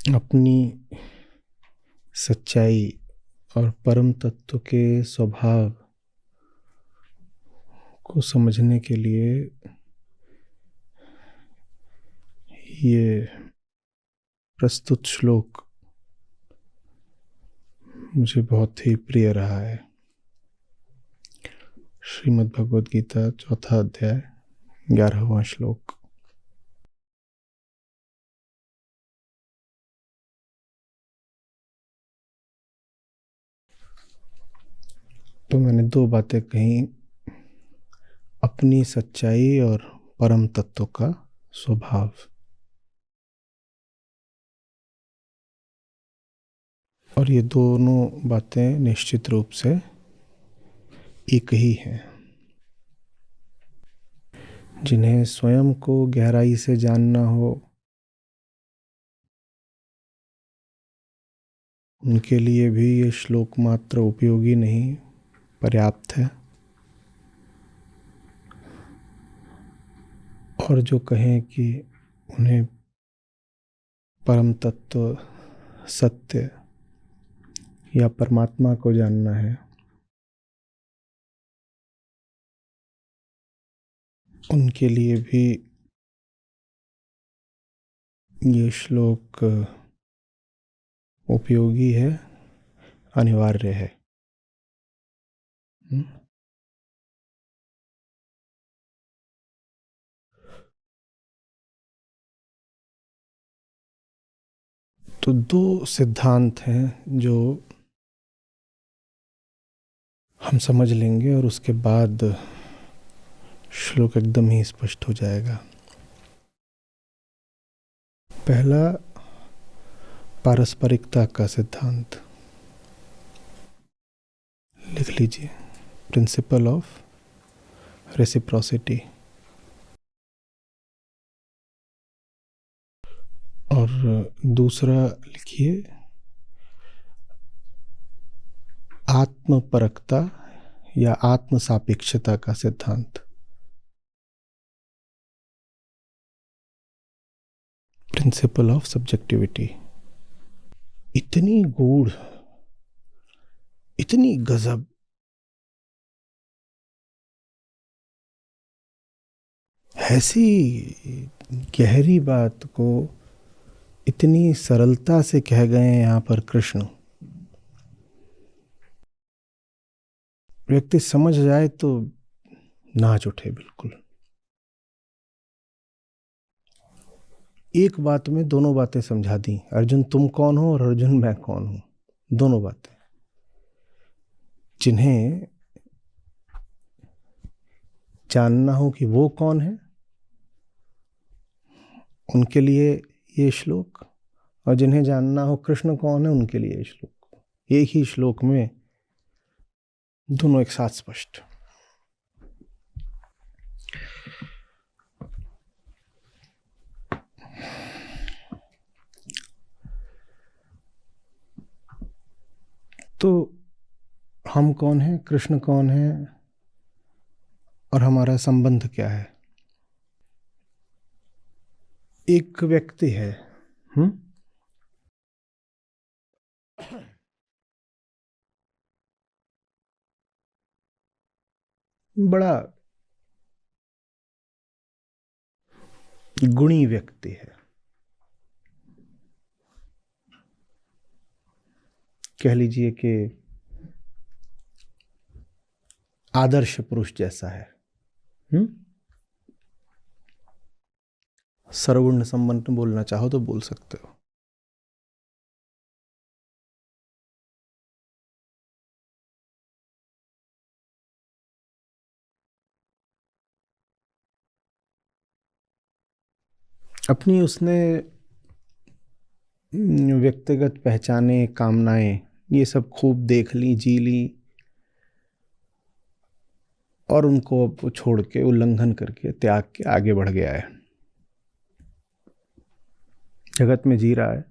अपनी सच्चाई और परम तत्व के स्वभाव को समझने के लिए ये प्रस्तुत श्लोक मुझे बहुत ही प्रिय रहा है। श्रीमद् भगवद गीता 4 अध्याय 11वां श्लोक। तो मैंने 2 बातें कही, अपनी सच्चाई और परम तत्व का स्वभाव। और ये दोनों बातें निश्चित रूप से एक ही हैं। जिन्हें स्वयं को गहराई से जानना हो उनके लिए भी ये श्लोक मात्र उपयोगी नहीं, पर्याप्त है। और जो कहें कि उन्हें परम तत्व, सत्य या परमात्मा को जानना है, उनके लिए भी ये श्लोक उपयोगी है, अनिवार्य है। तो 2 सिद्धांत हैं जो हम समझ लेंगे और उसके बाद श्लोक एकदम ही स्पष्ट हो जाएगा। पहला, पारस्परिकता का सिद्धांत। लिख लीजिए, प्रिंसिपल ऑफ रेसिप्रोसिटी। और दूसरा लिखिए, आत्मपरकता या आत्म सापेक्षता का सिद्धांत। Principle of subjectivity. इतनी गूढ़, इतनी गजब, ऐसी गहरी बात को इतनी सरलता से कह गए यहाँ पर कृष्ण। व्यक्ति समझ जाए तो नाच उठे बिल्कुल। एक बात में दोनों बातें समझा दी। अर्जुन तुम कौन हो और अर्जुन मैं कौन हूं, दोनों बातें। जिन्हें जानना हो कि वो कौन है, उनके लिए ये श्लोक, और जिन्हें जानना हो कृष्ण कौन है, उनके लिए ये श्लोक। एक ही श्लोक में दोनों एक साथ स्पष्ट। तो हम कौन हैं, कृष्ण कौन है, और हमारा संबंध क्या है। एक व्यक्ति है, बड़ा गुणी व्यक्ति है, कह लीजिए कि आदर्श पुरुष जैसा है। सर्वगुण संपन्न बोलना चाहो तो बोल सकते हो। अपनी उसने व्यक्तिगत पहचाने, कामनाएं, ये सब खूब देख ली, जी ली, और उनको अब छोड़ के, उल्लंघन करके, त्याग के आगे बढ़ गया है। जगत में जी रहा है,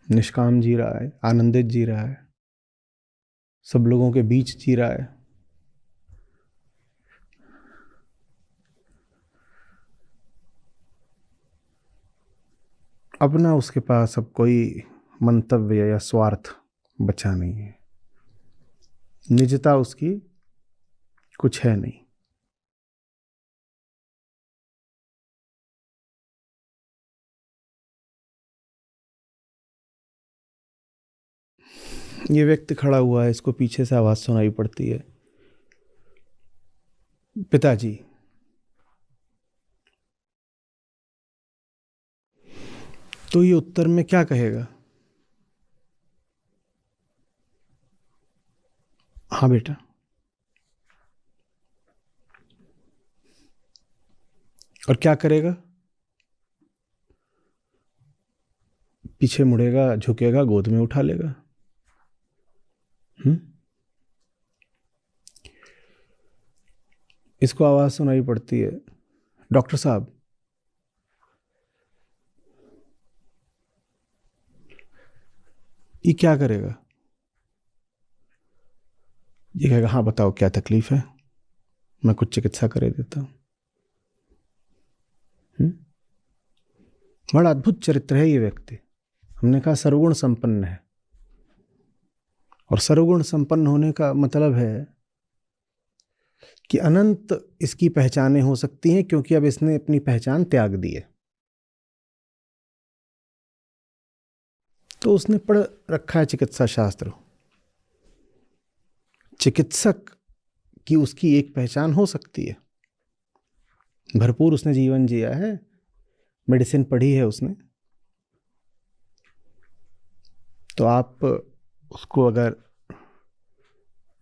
निष्काम जी रहा है, आनंदित जी रहा है, सब लोगों के बीच जी रहा है। अपना उसके पास अब कोई मंतव्य या स्वार्थ बचा नहीं है, निजता उसकी कुछ है नहीं। ये व्यक्ति खड़ा हुआ है, इसको पीछे से आवाज सुनाई पड़ती है, पिताजी। तो ये उत्तर में क्या कहेगा? हाँ बेटा। और क्या करेगा? पीछे मुड़ेगा, झुकेगा, गोद में उठा लेगा। इसको आवाज सुनाई पड़ती है, डॉक्टर साहब। ये क्या करेगा? ये कहेगा हाँ बताओ क्या तकलीफ है, मैं कुछ चिकित्सा करे देता हूं। बड़ा अद्भुत चरित्र है ये व्यक्ति। हमने कहा सर्वगुण संपन्न है, और सर्वगुण संपन्न होने का मतलब है कि अनंत इसकी पहचानें हो सकती हैं, क्योंकि अब इसने अपनी पहचान त्याग दी है। तो उसने पढ़ रखा है चिकित्सा शास्त्र, चिकित्सक की उसकी एक पहचान हो सकती है। भरपूर उसने जीवन जिया है, मेडिसिन पढ़ी है उसने। तो आप उसको अगर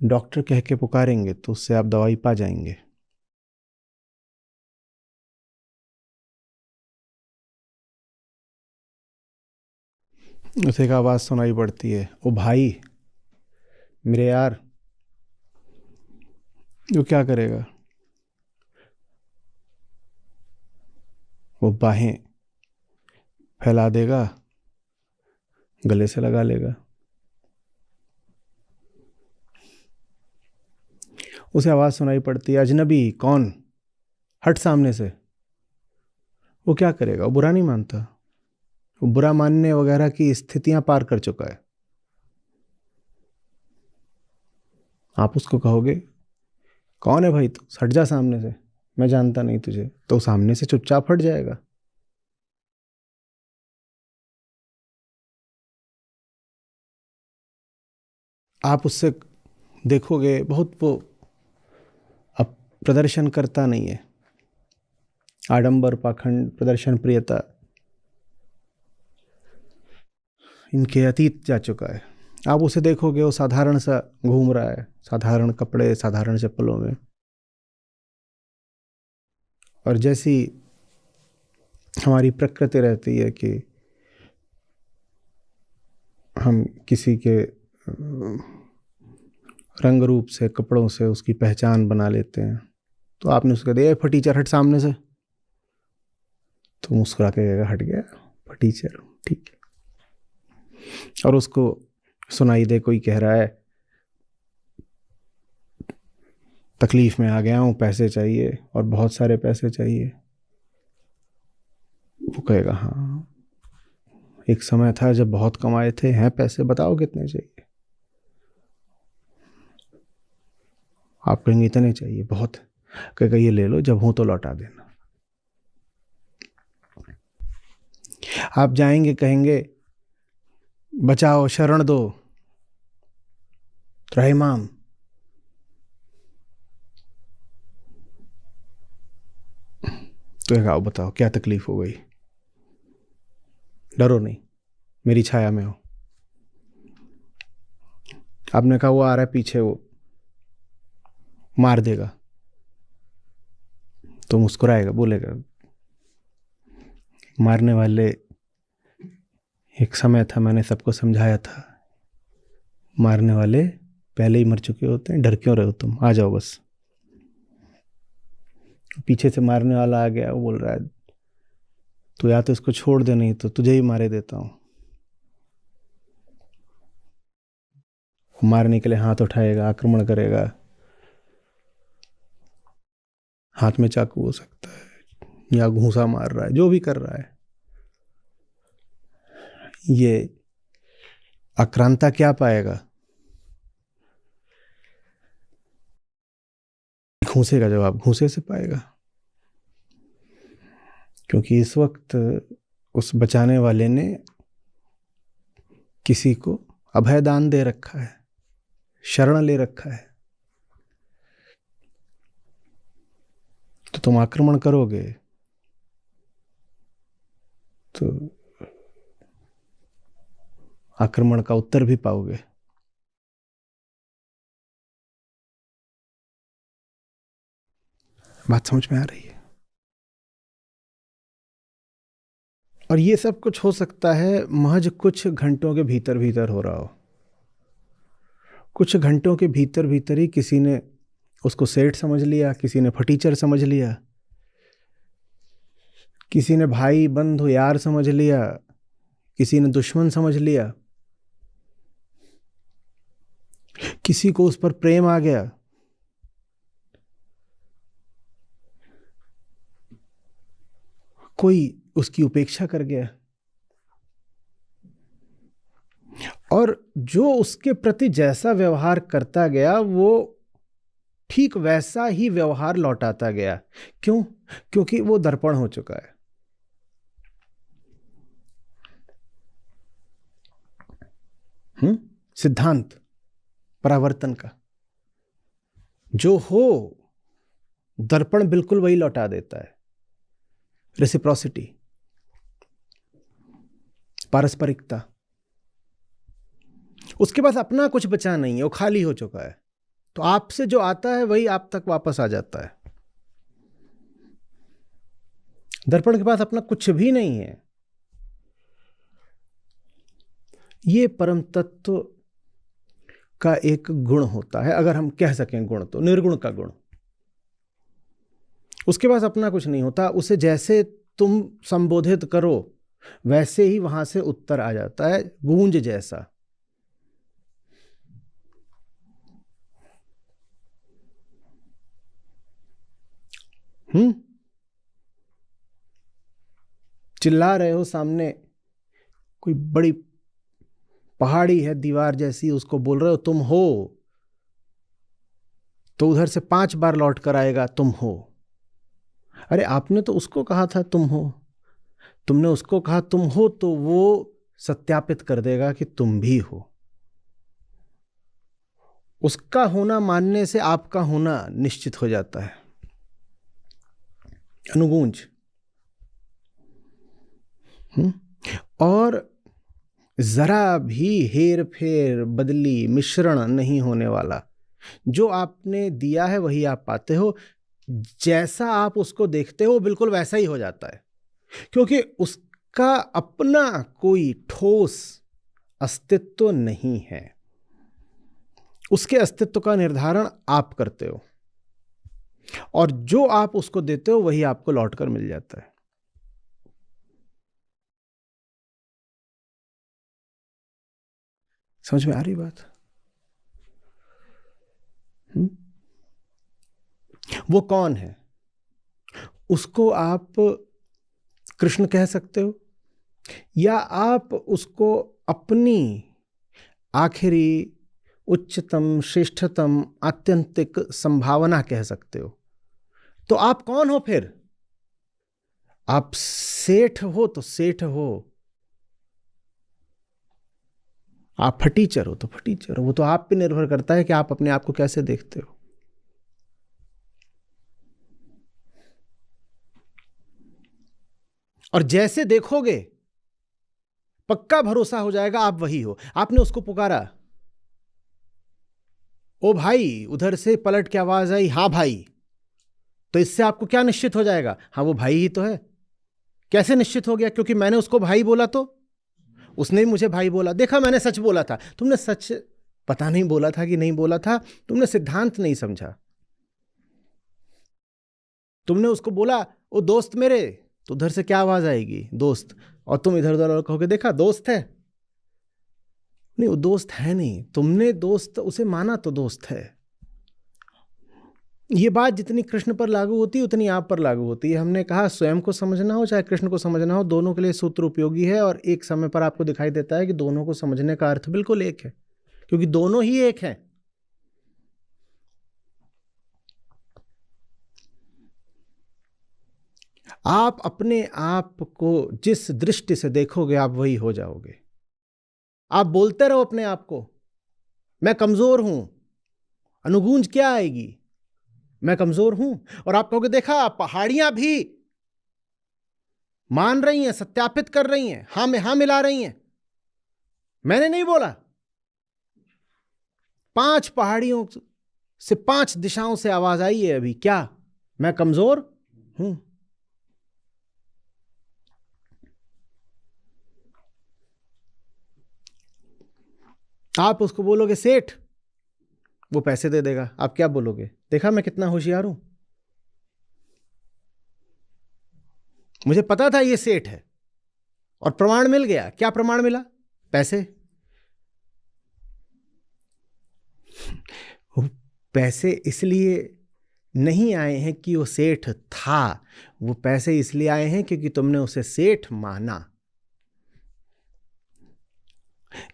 डॉक्टर कह के पुकारेंगे तो उससे आप दवाई पा जाएंगे। उसे एक आवाज सुनाई पड़ती है, ओ भाई मेरे यार। वो क्या करेगा? वो बाहें फैला देगा, गले से लगा लेगा। उसे आवाज सुनाई पड़ती है, अजनबी कौन, हट सामने से। वो क्या करेगा? वो बुरा नहीं मानता, वो बुरा मानने वगैरह की स्थितियां पार कर चुका है। आप उसको कहोगे कौन है भाई तू, हट जा सामने से, मैं जानता नहीं तुझे, तो सामने से चुपचाप हट जाएगा। आप उससे देखोगे बहुत वो अब प्रदर्शन करता नहीं है, आडंबर, पाखंड, प्रदर्शन प्रियता इनके अतीत जा चुका है। आप उसे देखोगे वो साधारण सा घूम रहा है, साधारण कपड़े, साधारण चप्पलों में। और जैसी हमारी प्रकृति रहती है कि हम किसी के रंग रूप से, कपड़ों से उसकी पहचान बना लेते हैं। तो आपने उसको दिया फटीचर हट सामने से, तो मुस्कुरा के कहेगा हट गया फटीचर, ठीक है। और उसको सुनाई दे कोई कह रहा है तकलीफ में आ गया हूं, पैसे चाहिए और बहुत सारे पैसे चाहिए, वो कहेगा हाँ एक समय था जब बहुत कमाए थे, हैं पैसे, बताओ कितने चाहिए। आप कहेंगे इतने चाहिए, बहुत। कहेगा ये ले लो, जब हो तो लौटा देना। आप जाएंगे, कहेंगे बचाओ, शरण दो, त्रहिमाम। तो कहा बताओ क्या तकलीफ हो गई, डरो नहीं, मेरी छाया में हो। आपने कहा वो आ रहा है पीछे, वो मार देगा, तो मुस्कुराएगा, बोलेगा मारने वाले, एक समय था मैंने सबको समझाया था, मारने वाले पहले ही मर चुके होते हैं, डर क्यों रहे हो तुम, आ जाओ बस। पीछे से मारने वाला आ गया, वो बोल रहा है तो या तो इसको छोड़ दे, नहीं तो तुझे ही मारे देता हूं। मारने के लिए हाथ उठाएगा, आक्रमण करेगा, हाथ में चाकू हो सकता है, या घूंसा मार रहा है, जो भी कर रहा है। ये आक्रांता क्या पाएगा? घूंसे का जवाब घूंसे से पाएगा, क्योंकि इस वक्त उस बचाने वाले ने किसी को अभयदान दे रखा है, शरण ले रखा है। तो तुम आक्रमण करोगे तो आक्रमण का उत्तर भी पाओगे। बात समझ में आ रही है? और ये सब कुछ हो सकता है महज कुछ घंटों के भीतर भीतर हो रहा हो। कुछ घंटों के भीतर भीतर ही किसी ने उसको सेठ समझ लिया, किसी ने फटीचर समझ लिया, किसी ने भाई बंधु यार समझ लिया, किसी ने दुश्मन समझ लिया, किसी को उस पर प्रेम आ गया, कोई उसकी उपेक्षा कर गया। और जो उसके प्रति जैसा व्यवहार करता गया वो ठीक वैसा ही व्यवहार लौटाता गया। क्यों? क्योंकि वो दर्पण हो चुका है। सिद्धांत परावर्तन का जो हो, दर्पण बिल्कुल वही लौटा देता है। रेसिप्रोसिटी, पारस्परिकता। उसके पास अपना कुछ बचा नहीं है, वो खाली हो चुका है। तो आपसे जो आता है वही आप तक वापस आ जाता है। दर्पण के पास अपना कुछ भी नहीं है। ये परम तत्व का एक गुण होता है, अगर हम कह सकें गुण, तो निर्गुण का गुण। उसके पास अपना कुछ नहीं होता। उसे जैसे तुम संबोधित करो वैसे ही वहां से उत्तर आ जाता है, गूंज जैसा। चिल्ला रहे हो, सामने कोई बड़ी पहाड़ी है दीवार जैसी, उसको बोल रहे हो तुम हो, तो उधर से 5 बार लौट कर आएगा तुम हो। अरे आपने तो उसको कहा था तुम हो, तुमने उसको कहा तुम हो, तो वो सत्यापित कर देगा कि तुम भी हो। उसका होना मानने से आपका होना निश्चित हो जाता है। अनुगूंज। और जरा भी हेर फेर बदली मिश्रण नहीं होने वाला। जो आपने दिया है वही आप पाते हो। जैसा आप उसको देखते हो बिल्कुल वैसा ही हो जाता है, क्योंकि उसका अपना कोई ठोस अस्तित्व नहीं है। उसके अस्तित्व का निर्धारण आप करते हो, और जो आप उसको देते हो वही आपको लौटकर मिल जाता है। समझ में आ रही बात? वो कौन है? उसको आप कृष्ण कह सकते हो, या आप उसको अपनी आखिरी उच्चतम श्रेष्ठतम आत्यंतिक संभावना कह सकते हो। तो आप कौन हो फिर? आप सेठ हो तो सेठ हो, आप फटीचर हो तो फटीचर हो। वो तो आप पे निर्भर करता है कि आप अपने आप को कैसे देखते हो। और जैसे देखोगे पक्का भरोसा हो जाएगा आप वही हो। आपने उसको पुकारा, ओ भाई, उधर से पलट के आवाज आई हाँ भाई, तो इससे आपको क्या निश्चित हो जाएगा? हाँ वो भाई ही तो है। कैसे निश्चित हो गया? क्योंकि मैंने उसको भाई बोला, तो उसने भी मुझे भाई बोला। देखा, मैंने सच बोला था। तुमने सच पता नहीं बोला था कि नहीं बोला था, तुमने सिद्धांत नहीं समझा। तुमने उसको बोला ओ दोस्त मेरे, तो उधर से क्या आवाज आएगी? दोस्त। और तुम इधर उधर कहोगे देखा दोस्त है। नहीं, वो दोस्त है नहीं। तुमने दोस्त उसे माना तो दोस्त है। ये बात जितनी कृष्ण पर लागू होती है उतनी आप पर लागू होती है। हमने कहा स्वयं को समझना हो चाहे कृष्ण को समझना हो, दोनों के लिए सूत्र उपयोगी है, और एक समय पर आपको दिखाई देता है कि दोनों को समझने का अर्थ बिल्कुल एक है, क्योंकि दोनों ही एक हैं। आप अपने आप को जिस दृष्टि से देखोगे आप वही हो जाओगे। आप बोलते रहो अपने आप को, मैं कमजोर हूं, अनुगूंज क्या आएगी, मैं कमजोर हूं, और आप कहोगे देखा पहाड़ियां भी मान रही हैं, सत्यापित कर रही हैं, हां में हां मिला रही हैं, मैंने नहीं बोला। 5 पहाड़ियों से 5 दिशाओं से आवाज आई है अभी, क्या मैं कमजोर हूं? आप उसको बोलोगे सेठ, वो पैसे दे देगा, आप क्या बोलोगे? देखा मैं कितना होशियार हूं, मुझे पता था ये सेठ है, और प्रमाण मिल गया। क्या प्रमाण मिला? पैसे। पैसे इसलिए नहीं आए हैं कि वो सेठ था, वो पैसे इसलिए आए हैं क्योंकि तुमने उसे सेठ माना।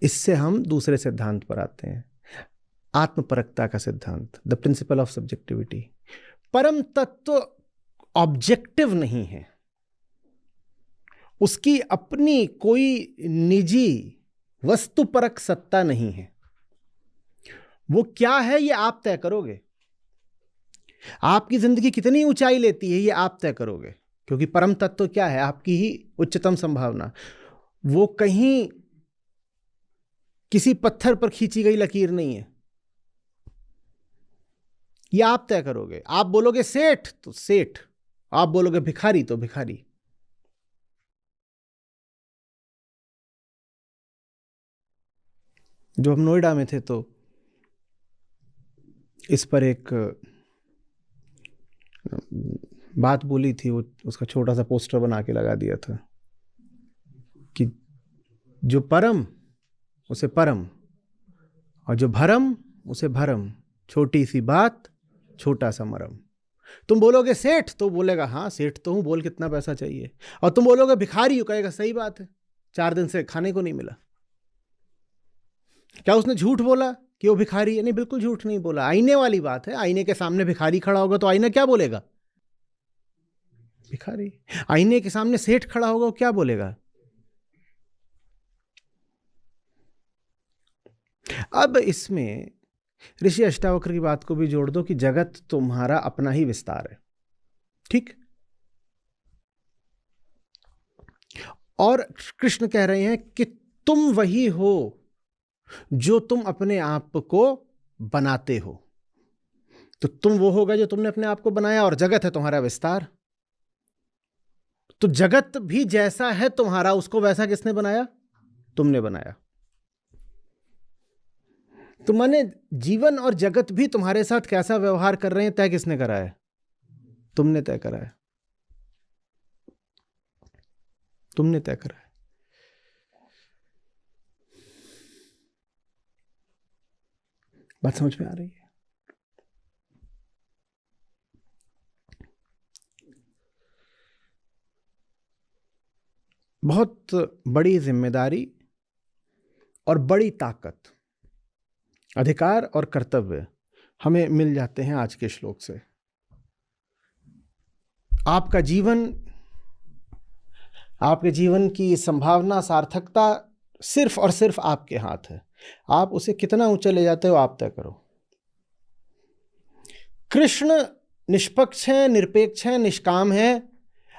इससे हम दूसरे सिद्धांत पर आते हैं, आत्मपरकता का सिद्धांत, द प्रिंसिपल ऑफ सब्जेक्टिविटी। परम तत्व ऑब्जेक्टिव नहीं है, उसकी अपनी कोई निजी वस्तुपरक सत्ता नहीं है। वो क्या है ये आप तय करोगे। आपकी जिंदगी कितनी ऊंचाई लेती है ये आप तय करोगे, क्योंकि परम तत्व क्या है? आपकी ही उच्चतम संभावना। वो कहीं किसी पत्थर पर खींची गई लकीर नहीं है, ये आप तय करोगे। आप बोलोगे सेठ तो सेठ, आप बोलोगे भिखारी तो भिखारी। जो हम नोएडा में थे तो इस पर एक बात बोली थी, वो उसका छोटा सा पोस्टर बना के लगा दिया था कि जो परम उसे परम, और जो भरम उसे भरम, छोटी सी बात छोटा सा मरम। तुम बोलोगे सेठ तो बोलेगा हाँ सेठ तो हूं, बोल कितना पैसा चाहिए। और तुम बोलोगे भिखारी, कहेगा सही बात है, 4 दिन से खाने को नहीं मिला। क्या उसने झूठ बोला कि वो भिखारी है? नहीं, बिल्कुल झूठ नहीं बोला। आईने वाली बात है, आईने के सामने भिखारी खड़ा होगा तो आईना क्या बोलेगा? भिखारी। आईने के सामने सेठ खड़ा होगा वो क्या बोलेगा? अब इसमें ऋषि अष्टावक्र की बात को भी जोड़ दो कि जगत तुम्हारा अपना ही विस्तार है, ठीक? और कृष्ण कह रहे हैं कि तुम वही हो जो तुम अपने आप को बनाते हो। तो तुम वो होगा जो तुमने अपने आप को बनाया, और जगत है तुम्हारा विस्तार। तो जगत भी जैसा है तुम्हारा, उसको वैसा किसने बनाया? तुमने बनाया। तो माने जीवन और जगत भी तुम्हारे साथ कैसा व्यवहार कर रहे हैं तय किसने करा है? तुमने तय करा है, तुमने तय करा है। बात समझ में आ रही है? बहुत बड़ी जिम्मेदारी और बड़ी ताकत, अधिकार और कर्तव्य हमें मिल जाते हैं आज के श्लोक से। आपका जीवन, आपके जीवन की संभावना, सार्थकता सिर्फ और सिर्फ आपके हाथ है। आप उसे कितना ऊंचा ले जाते हो आप तय करो। कृष्ण निष्पक्ष हैं, निरपेक्ष हैं, निष्काम हैं।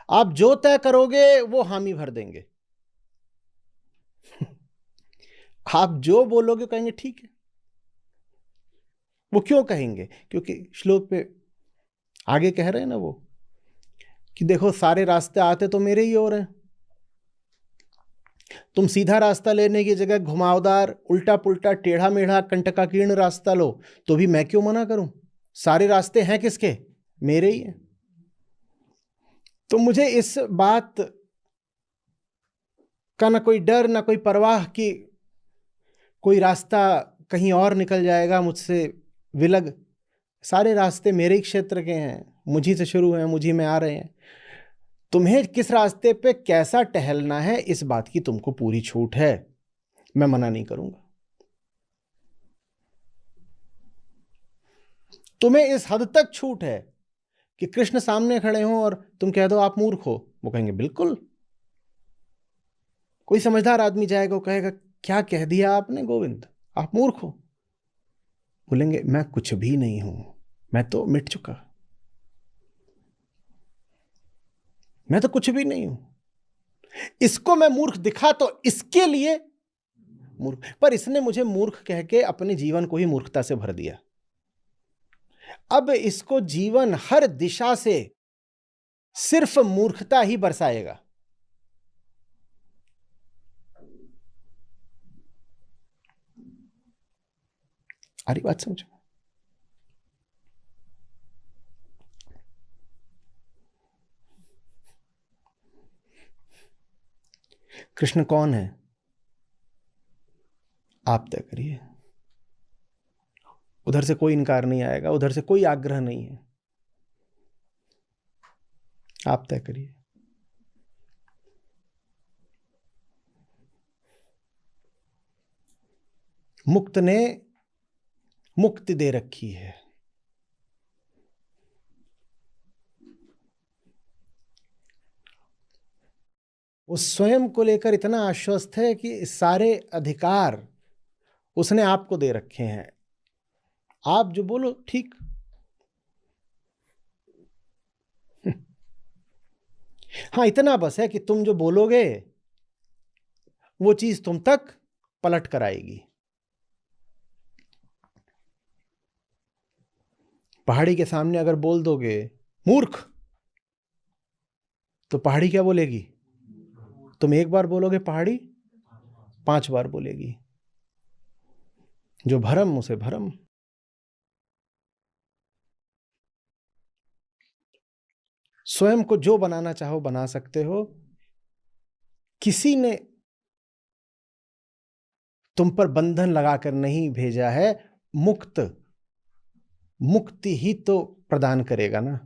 आप जो तय करोगे वो हामी भर देंगे। आप जो बोलोगे कहेंगे ठीक है। वो क्यों कहेंगे? क्योंकि श्लोक पे आगे कह रहे हैं ना वो कि देखो सारे रास्ते आते तो मेरे ही ओर हैं। तुम सीधा रास्ता लेने की जगह घुमावदार, उल्टा पुल्टा, टेढ़ा मेढ़ा, कंटकाकीर्ण रास्ता लो तो भी मैं क्यों मना करूं? सारे रास्ते हैं किसके? मेरे ही हैं। तो मुझे इस बात का ना कोई डर ना कोई परवाह कि कोई रास्ता कहीं और निकल जाएगा मुझसे विलग सारे रास्ते मेरे ही क्षेत्र के हैं, मुझी से शुरू हैं, मुझी में आ रहे हैं। तुम्हें किस रास्ते पे कैसा टहलना है इस बात की तुमको पूरी छूट है, मैं मना नहीं करूंगा। तुम्हें इस हद तक छूट है कि कृष्ण सामने खड़े हो और तुम कह दो आप मूर्ख हो, वो कहेंगे बिल्कुल। कोई समझदार आदमी जाएगा, वो कहेगा क्या कह दिया आपने गोविंद, आप मूर्ख हो। बोलेंगे मैं कुछ भी नहीं हूं, मैं तो मिट चुका, मैं तो कुछ भी नहीं हूं। इसको मैं मूर्ख दिखा तो इसके लिए मूर्ख, पर इसने मुझे मूर्ख कह के अपने जीवन को ही मूर्खता से भर दिया। अब इसको जीवन हर दिशा से सिर्फ मूर्खता ही बरसाएगा। आ रही बात समझो? कृष्ण कौन है आप तय करिए। उधर से कोई इनकार नहीं आएगा, उधर से कोई आग्रह नहीं है, आप तय करिए। मुक्त ने मुक्ति दे रखी है, वो स्वयं को लेकर इतना आश्वस्त है कि सारे अधिकार उसने आपको दे रखे हैं, आप जो बोलो ठीक। हाँ, इतना बस है कि तुम जो बोलोगे वो चीज तुम तक पलट कर आएगी। पहाड़ी के सामने अगर बोल दोगे मूर्ख, तो पहाड़ी क्या बोलेगी? तुम एक बार बोलोगे, पहाड़ी 5 बार बोलेगी। जो भरम उसे भरम। स्वयं को जो बनाना चाहो बना सकते हो, किसी ने तुम पर बंधन लगाकर नहीं भेजा है। मुक्ति ही तो प्रदान करेगा ना।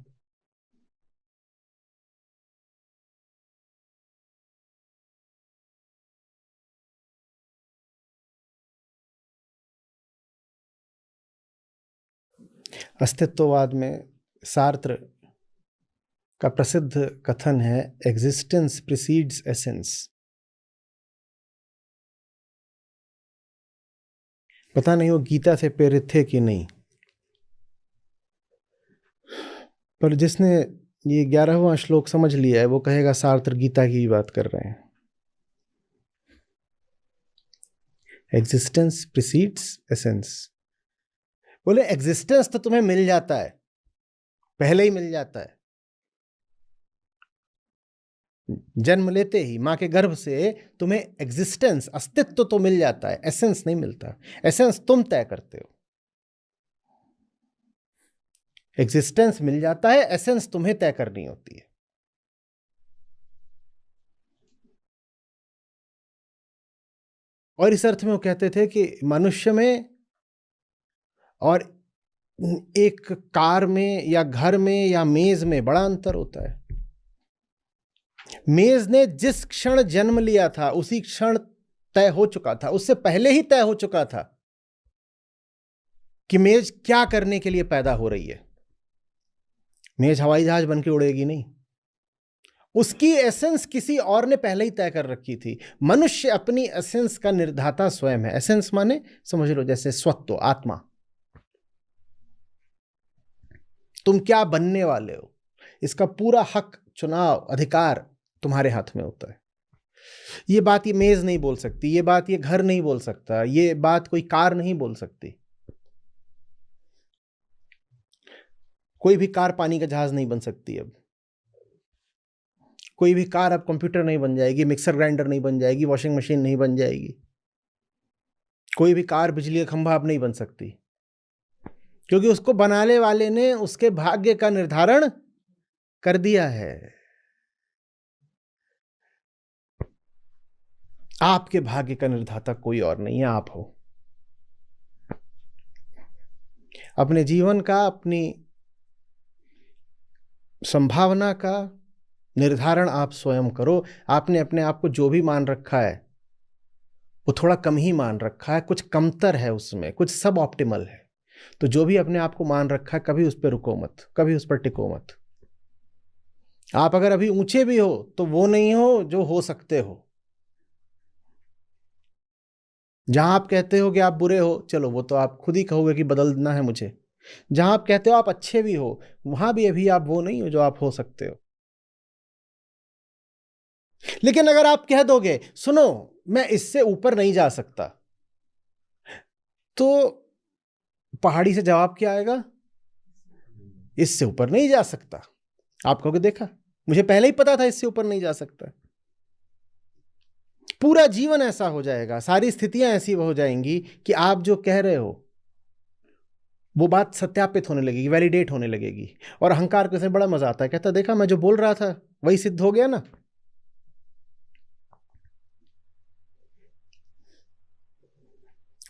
अस्तित्ववाद में सार्त्र का प्रसिद्ध कथन है, एग्जिस्टेंस प्रीसीड्स एसेंस। पता नहीं वो गीता से प्रेरित थे कि नहीं, पर जिसने ये 11वां श्लोक समझ लिया है वो कहेगा सार्त्र गीता की बात कर रहे हैं। Existence precedes essence. बोले एग्जिस्टेंस तो तुम्हें मिल जाता है, पहले ही मिल जाता है। जन्म लेते ही मां के गर्भ से तुम्हें एग्जिस्टेंस, अस्तित्व तो मिल जाता है, एसेंस नहीं मिलता। एसेंस तुम तय करते हो। एग्जिस्टेंस मिल जाता है, एसेंस तुम्हें तय करनी होती है। और इस अर्थ में वो कहते थे कि मनुष्य में और एक कार में या घर में या मेज में बड़ा अंतर होता है। मेज ने जिस क्षण जन्म लिया था उसी क्षण तय हो चुका था, उससे पहले ही तय हो चुका था कि मेज क्या करने के लिए पैदा हो रही है। मेज हवाई जहाज बन के उड़ेगी नहीं, उसकी एसेंस किसी और ने पहले ही तय कर रखी थी। मनुष्य अपनी एसेंस का निर्धाता स्वयं है। एसेंस माने समझ लो जैसे स्वत्व, आत्मा। तुम क्या बनने वाले हो, इसका पूरा हक, चुनाव, अधिकार तुम्हारे हाथ में होता है। ये बात ये मेज नहीं बोल सकती, ये बात ये घर नहीं बोल सकता, ये बात कोई कार नहीं बोल सकती। कोई भी कार पानी का जहाज नहीं बन सकती अब। कोई भी कार अब कंप्यूटर नहीं बन जाएगी, मिक्सर ग्राइंडर नहीं बन जाएगी, वॉशिंग मशीन नहीं बन जाएगी। कोई भी कार बिजली का खंभा अब नहीं बन सकती, क्योंकि उसको बनाने वाले ने उसके भाग्य का निर्धारण कर दिया है। आपके भाग्य का निर्धाता कोई और नहीं है, आप हो। अपने जीवन का, अपनी संभावना का निर्धारण आप स्वयं करो। आपने अपने आप को जो भी मान रखा है वो थोड़ा कम ही मान रखा है, कुछ कमतर है उसमें, कुछ सब ऑप्टिमल है। तो जो भी अपने आप को मान रखा है, कभी उस पर रुको मत, कभी उस पर टिको मत। आप अगर अभी ऊंचे भी हो तो वो नहीं हो जो हो सकते हो। जहां आप कहते हो कि आप बुरे हो, चलो वो तो आप खुद ही कहोगे कि बदलना है मुझे। जहां आप कहते हो आप अच्छे भी हो, वहां भी अभी आप वो नहीं हो जो आप हो सकते हो। लेकिन अगर आप कह दोगे सुनो मैं इससे ऊपर नहीं जा सकता, तो पहाड़ी से जवाब क्या आएगा? इससे ऊपर नहीं जा सकता। आप कहोगे देखा, मुझे पहले ही पता था इससे ऊपर नहीं जा सकता। पूरा जीवन ऐसा हो जाएगा, सारी स्थितियां ऐसी हो जाएंगी कि आप जो कह रहे हो वो बात सत्यापित होने लगेगी, वैलिडेट होने लगेगी। और अहंकार को से बड़ा मजा आता है, कहता देखा मैं जो बोल रहा था वही सिद्ध हो गया ना।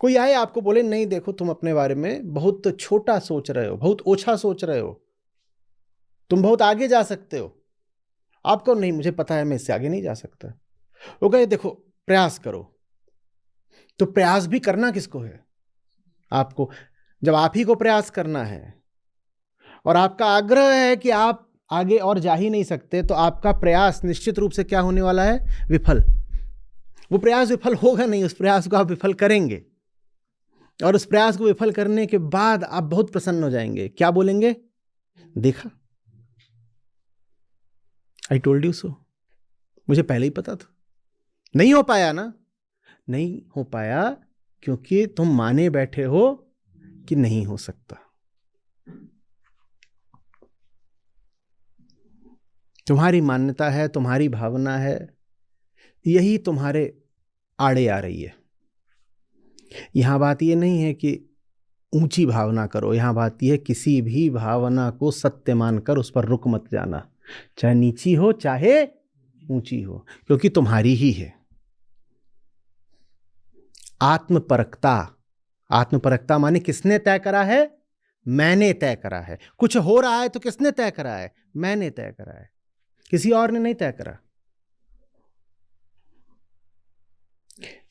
कोई आए आपको बोले नहीं देखो तुम अपने बारे में बहुत छोटा सोच रहे हो, बहुत ओछा सोच रहे हो, तुम बहुत आगे जा सकते हो। आपको नहीं, मुझे पता है मैं इससे आगे नहीं जा सकता। वो कहे देखो प्रयास करो। तो प्रयास भी करना किसको है? आपको। जब आप ही को प्रयास करना है और आपका आग्रह है कि आप आगे और जा ही नहीं सकते, तो आपका प्रयास निश्चित रूप से क्या होने वाला है? विफल। वो प्रयास विफल होगा नहीं, उस प्रयास को आप विफल करेंगे। और उस प्रयास को विफल करने के बाद आप बहुत प्रसन्न हो जाएंगे। क्या बोलेंगे? देखा, आई टोल्ड यू सो, मुझे पहले ही पता था। नहीं हो पाया ना? नहीं हो पाया क्योंकि तुम माने बैठे हो कि नहीं हो सकता। तुम्हारी मान्यता है, तुम्हारी भावना है, यही तुम्हारे आड़े आ रही है। यहां बात यह नहीं है कि ऊंची भावना करो, यहां बात यह है किसी भी भावना को सत्य मानकर उस पर रुक मत जाना, चाहे नीची हो चाहे ऊंची हो, क्योंकि तुम्हारी ही है। आत्मपरकता, आत्मपरकता माने किसने तय करा है? मैंने तय करा है। कुछ हो रहा है तो किसने तय करा है? मैंने तय करा है, किसी और ने नहीं तय करा।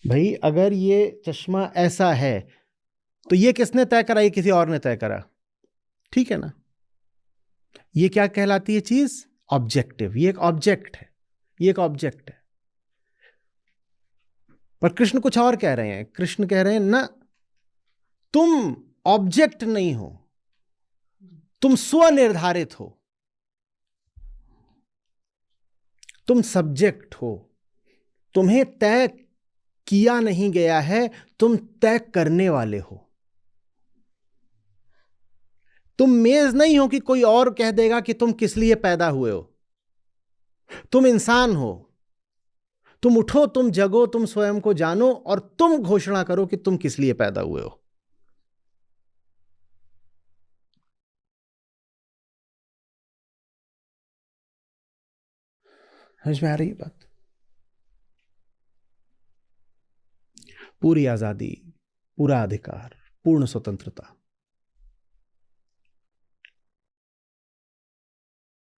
भाई अगर ये चश्मा ऐसा है तो ये किसने तय करा? ये किसी और ने तय करा, ठीक है ना? ये क्या कहलाती है चीज? ऑब्जेक्टिव। ये एक ऑब्जेक्ट है, ये एक ऑब्जेक्ट है। पर कृष्ण कुछ और कह रहे हैं। कृष्ण कह रहे हैं ना, तुम ऑब्जेक्ट नहीं हो, तुम स्वनिर्धारित हो, तुम सब्जेक्ट हो। तुम्हें तय किया नहीं गया है, तुम तय करने वाले हो। तुम मेज नहीं हो कि कोई और कह देगा कि तुम किस लिए पैदा हुए हो। तुम इंसान हो। तुम उठो, तुम जगो, तुम स्वयं को जानो और तुम घोषणा करो कि तुम किस लिए पैदा हुए हो। समझ में आ रही है बात? पूरी आजादी, पूरा अधिकार, पूर्ण स्वतंत्रता।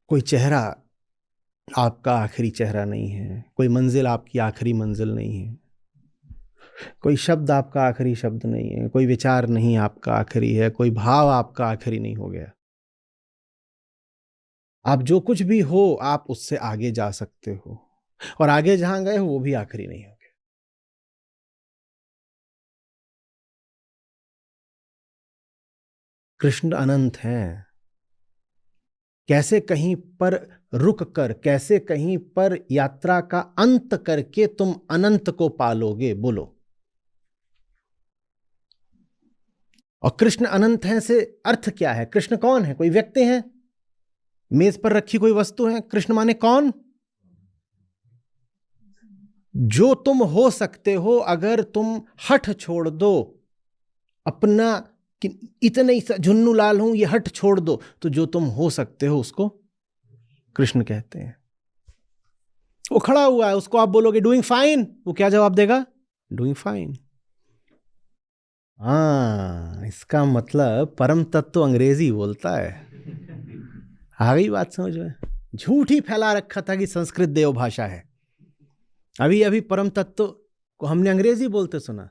कोई चेहरा आपका आखिरी चेहरा नहीं है, कोई मंजिल आपकी आखिरी मंजिल नहीं है, कोई शब्द आपका आखिरी शब्द नहीं है, कोई विचार नहीं आपका आखिरी है, कोई भाव आपका आखिरी नहीं हो गया। आप जो कुछ भी हो, आप उससे आगे जा सकते हो, और आगे जहां गए हो वो भी आखिरी नहीं हो गया। कृष्ण अनंत हैं। कैसे कहीं पर रुक कर, कैसे कहीं पर यात्रा का अंत करके तुम अनंत को पालोगे? बोलो। और कृष्ण अनंत हैं से अर्थ क्या है? कृष्ण कौन है? कोई व्यक्ति है? मेज पर रखी कोई वस्तु है? कृष्ण माने कौन? जो तुम हो सकते हो, अगर तुम हठ छोड़ दो अपना कि इतने ही झुन्नू लाल हूं, ये हट छोड़ दो, तो जो तुम हो सकते हो उसको कृष्ण कहते हैं। वो खड़ा हुआ है, उसको आप बोलोगे डूइंग फाइन, वो क्या जवाब देगा? Doing fine. हाँ, इसका मतलब परम तत्व अंग्रेजी बोलता है। आ गई बात समझ में? झूठ ही फैला रखा था कि संस्कृत देव भाषा है। अभी अभी परम तत्व को हमने अंग्रेजी बोलते सुना।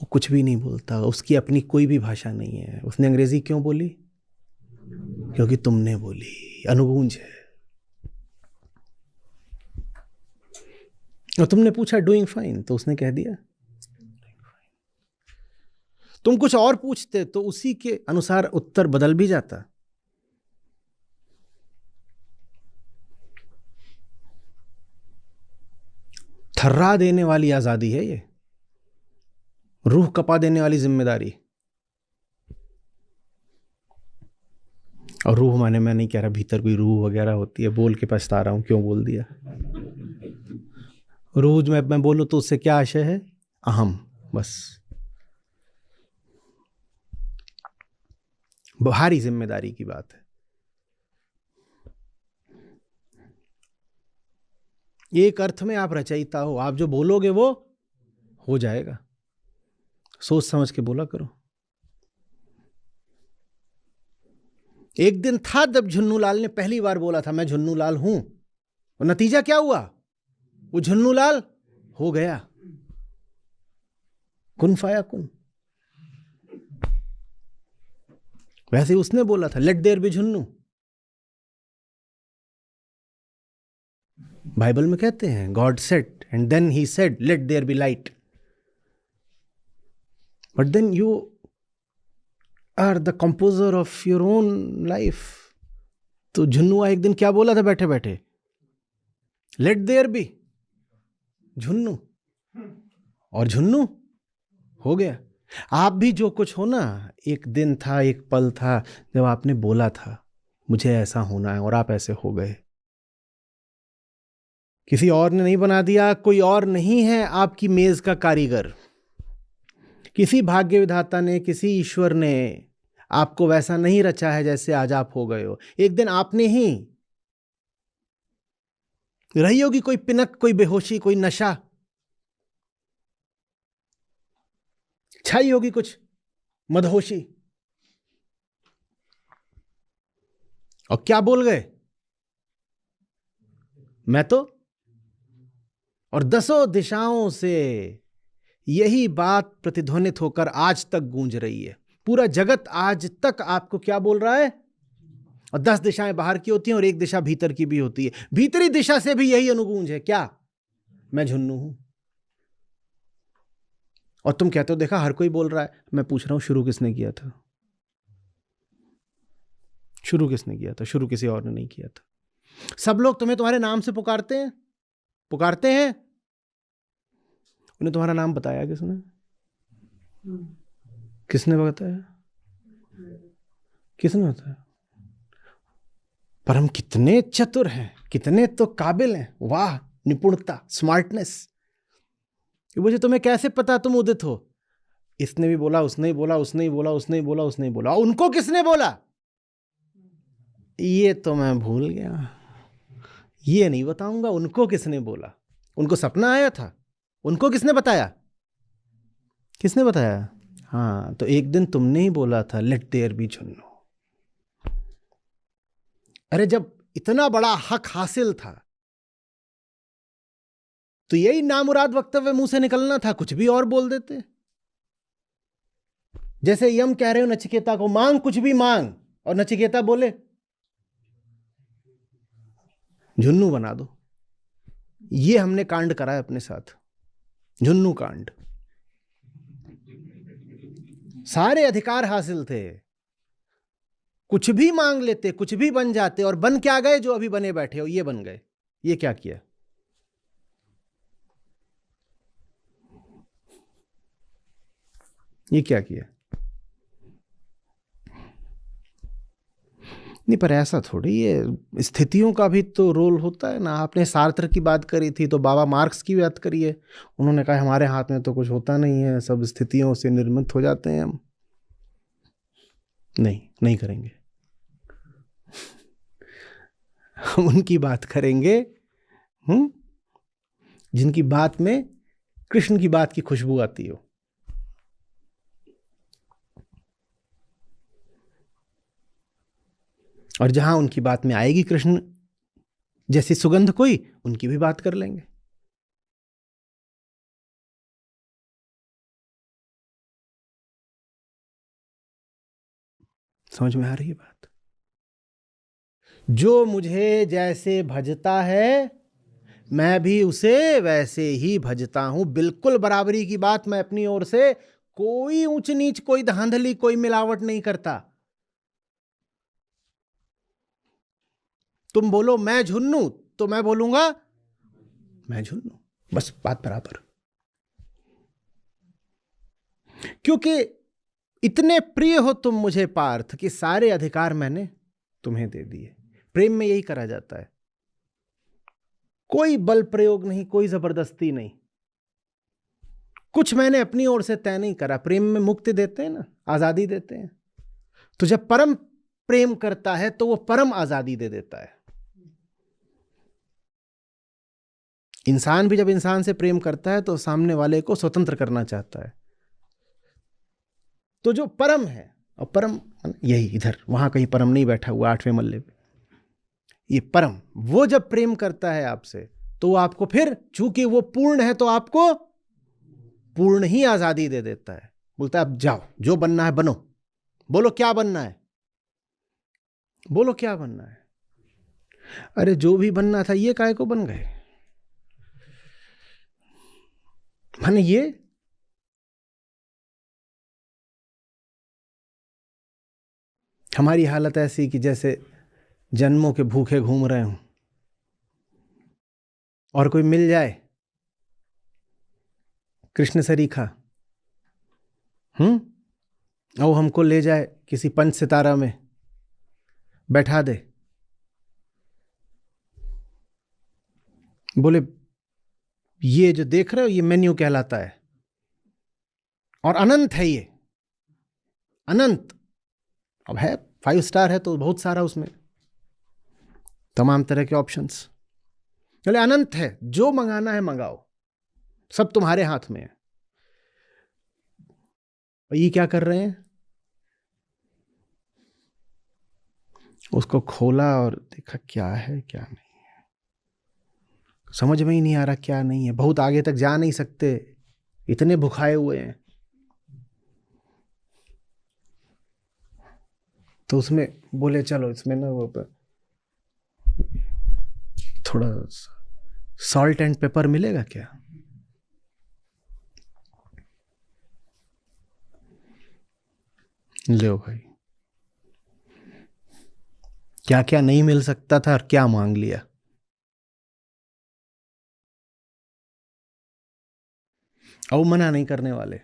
वो कुछ भी नहीं बोलता, उसकी अपनी कोई भी भाषा नहीं है। उसने अंग्रेजी क्यों बोली? क्योंकि तुमने बोली, अनुगूंज है। और तुमने पूछा डूइंग फाइन, तो उसने कह दिया। तुम कुछ और पूछते तो उसी के अनुसार उत्तर बदल भी जाता। थर्रा देने वाली आजादी है ये, रूह कपा देने वाली जिम्मेदारी। और रूह माने मैं नहीं कह रहा भीतर कोई रूह वगैरह होती है, बोल के पछता रहा हूं क्यों बोल दिया। रूह मैं बोलूं तो उससे क्या आशय है? अहम, बस। भारी जिम्मेदारी की बात है। एक अर्थ में आप रचयिता हो, आप जो बोलोगे वो हो जाएगा। सोच समझ के बोला करो। एक दिन था जब झुन्नूलाल ने पहली बार बोला था मैं झुन्नूलाल हूं, और नतीजा क्या हुआ? वो झुन्नूलाल हो गया। कुन फाया कुन। वैसे उसने बोला था let there be Jhunnu. Bible में कहते हैं God said and then he said let there be light. But then you are the composer of your own life. तो झुन्नुआ एक दिन क्या बोला था बैठे बैठे? लेट देयर बी झुन्नू, और झुन्नू हो गया। आप भी जो कुछ हो ना, एक दिन था, एक पल था जब आपने बोला था मुझे ऐसा होना है, और आप ऐसे हो गए। किसी और ने नहीं बना दिया, कोई और नहीं है आपकी मेज का कारीगर। किसी भाग्य विधाता ने, किसी ईश्वर ने आपको वैसा नहीं रचा है जैसे आज आप हो गए हो। एक दिन आपने ही रही होगी कोई पिनक, कोई बेहोशी, कोई नशा छाई होगी, कुछ मदहोशी, और क्या बोल गए? मैं तो। और दसों दिशाओं से यही बात प्रतिध्वनित होकर आज तक गूंज रही है। पूरा जगत आज तक आपको क्या बोल रहा है? और 10 दिशाएं बाहर की होती हैं और एक दिशा भीतर की भी होती है। भीतरी दिशा से भी यही अनुगूंज है, क्या? मैं झुन्नू हूं। और तुम कहते हो देखा हर कोई बोल रहा है। मैं पूछ रहा हूं शुरू किसने किया था? शुरू किसने किया था? शुरू किसी और ने नहीं किया था। सब लोग तुम्हें तुम्हारे नाम से पुकारते हैं, पुकारते हैं। उन्हें तुम्हारा नाम बताया किसने? किसने बताया? किसने बताया? पर हम कितने चतुर हैं, कितने तो काबिल हैं। वाह, निपुणता, स्मार्टनेस। मुझे तुम्हें कैसे पता तुम उदित हो? इसने भी बोला, उसने ही बोला, उसने ही बोला, उसने ही बोला, उसने ही बोला। उनको किसने बोला? ये तो मैं भूल गया, ये नहीं बताऊंगा। उनको किसने बोला? उनको सपना आया था, उनको किसने बताया? किसने बताया? हाँ, तो एक दिन तुमने ही बोला था लेट देयर बी झुन्नू। अरे जब इतना बड़ा हक हासिल था तो यही नामुराद वक्तव्य मुंह से निकलना था, कुछ भी और बोल देते। जैसे यम कह रहे हो नचिकेता को मांग, कुछ भी मांग, और नचिकेता बोले झुन्नू बना दो। ये हमने कांड करा है अपने साथ, झुन्नू कांड। सारे अधिकार हासिल थे, कुछ भी मांग लेते, कुछ भी बन जाते, और बन क्या गए? जो अभी बने बैठे हो, ये बन गए। ये क्या किया? ये क्या किया? नहीं, पर ऐसा थोड़ी, ये स्थितियों का भी तो रोल होता है ना। आपने सार्त्र की बात करी थी, तो बाबा मार्क्स की बात करी है। उन्होंने कहा हमारे हाथ में तो कुछ होता नहीं है, सब स्थितियों से निर्मित हो जाते हैं हम। नहीं करेंगे। हम उनकी बात करेंगे जिनकी बात में कृष्ण की बात की खुशबू आती हो। और जहां उनकी बात में आएगी कृष्ण जैसी सुगंध कोई, उनकी भी बात कर लेंगे। समझ में आ रही है बात? जो मुझे जैसे भजता है मैं भी उसे वैसे ही भजता हूं। बिल्कुल बराबरी की बात। मैं अपनी ओर से कोई ऊंच नीच, कोई धांधली, कोई मिलावट नहीं करता। तुम बोलो मैं झुन्नू तो मैं बोलूंगा मैं झुन्नू, बस बात बराबर। क्योंकि इतने प्रिय हो तुम मुझे पार्थ कि सारे अधिकार मैंने तुम्हें दे दिए। प्रेम में यही करा जाता है, कोई बल प्रयोग नहीं, कोई जबरदस्ती नहीं, कुछ मैंने अपनी ओर से तय नहीं करा। प्रेम में मुक्ति देते हैं ना, आजादी देते हैं। तो जब परम प्रेम करता है तो वो परम आजादी दे देता है। इंसान भी जब इंसान से प्रेम करता है तो सामने वाले को स्वतंत्र करना चाहता है। तो जो परम है, और परम यही इधर, वहां कहीं परम नहीं बैठा हुआ 8वें मल्ले पे, ये परम वो जब प्रेम करता है आपसे तो आपको फिर, चूंकि वो पूर्ण है तो आपको पूर्ण ही आजादी दे देता है। बोलता है अब जाओ, जो बनना है बनो। बोलो क्या बनना है, बोलो क्या बनना है। अरे जो भी बनना था ये काहे को बन गए? माने ये हमारी हालत ऐसी कि जैसे जन्मों के भूखे घूम रहे हूं और कोई मिल जाए कृष्ण सरीखा, और हमको ले जाए किसी पंच सितारा में बैठा दे, बोले ये जो देख रहे हो ये मेन्यू कहलाता है और अनंत है, ये अनंत। अब है 5 स्टार है तो बहुत सारा उसमें तमाम तरह के ऑप्शंस। बोले अनंत है, जो मंगाना है मंगाओ, सब तुम्हारे हाथ में है। और ये क्या कर रहे हैं? उसको खोला और देखा क्या है क्या नहीं है, समझ में ही नहीं आ रहा क्या नहीं है। बहुत आगे तक जा नहीं सकते, इतने भुखाए हुए हैं। तो उसमें बोले चलो इसमें ना वो थोड़ा सॉल्ट एंड पेपर मिलेगा क्या? लो भाई, क्या क्या नहीं मिल सकता था और क्या मांग लिया। और मना नहीं करने वाले,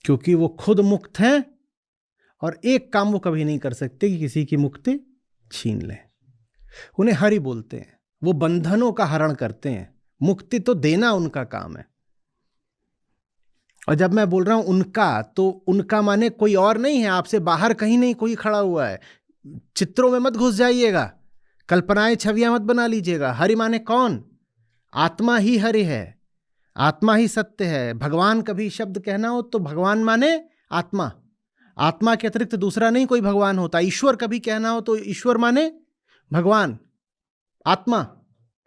क्योंकि वो खुद मुक्त हैं और एक काम वो कभी नहीं कर सकते कि किसी की मुक्ति छीन लें। उन्हें हरि बोलते हैं, वो बंधनों का हरण करते हैं, मुक्ति तो देना उनका काम है। और जब मैं बोल रहा हूं उनका, तो उनका माने कोई और नहीं है, आपसे बाहर कहीं नहीं कोई खड़ा हुआ है। चित्रों में मत घुस जाइएगा, कल्पनाएं छवियां मत बना लीजिएगा। हरि माने कौन? आत्मा ही हरि है, आत्मा ही सत्य है। भगवान कभी शब्द कहना हो तो भगवान माने आत्मा, आत्मा के अतिरिक्त दूसरा नहीं कोई भगवान होता। ईश्वर कभी कहना हो तो ईश्वर माने भगवान, आत्मा,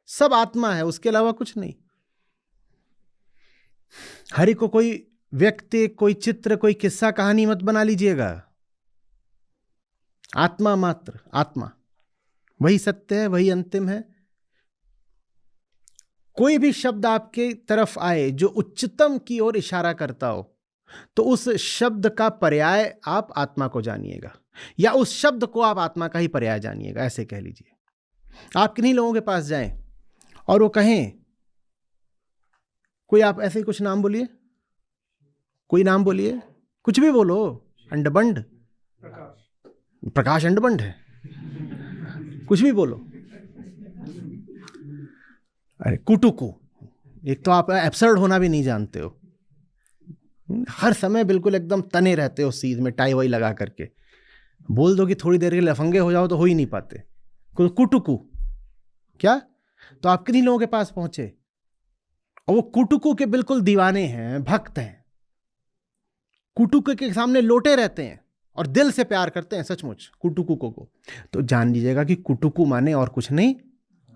सब आत्मा है, उसके अलावा कुछ नहीं। हरि को कोई व्यक्ति, कोई चित्र, कोई किस्सा कहानी मत बना लीजिएगा। आत्मा मात्र, आत्मा वही सत्य है, वही अंतिम है। कोई भी शब्द आपके तरफ आए जो उच्चतम की ओर इशारा करता हो तो उस शब्द का पर्याय आप आत्मा को जानिएगा, या उस शब्द को आप आत्मा का ही पर्याय जानिएगा, ऐसे कह लीजिए। आप किन्हीं लोगों के पास जाएं और वो कहें कोई, आप ऐसे ही कुछ नाम बोलिए, कोई नाम बोलिए, कुछ भी बोलो, अंडबंड, प्रकाश अंडबंड है, कुछ भी बोलो। अरे कुटुकू, एक तो आप एब्सर्ड होना भी नहीं जानते हो, हर समय बिल्कुल एकदम तने रहते हो सीध में, टाई वाई लगा करके। बोल दो कि थोड़ी देर के लफंगे हो जाओ तो हो ही नहीं पाते। कुटुकू क्या? तो आप किन्हीं लोगों के पास पहुंचे और वो कुटुकू के बिल्कुल दीवाने हैं, भक्त हैं, कुटुकू के सामने लोटे रहते हैं और दिल से प्यार करते हैं सचमुच कुटुकुको को, तो जान लीजिएगा कि कुटुकु माने और कुछ नहीं,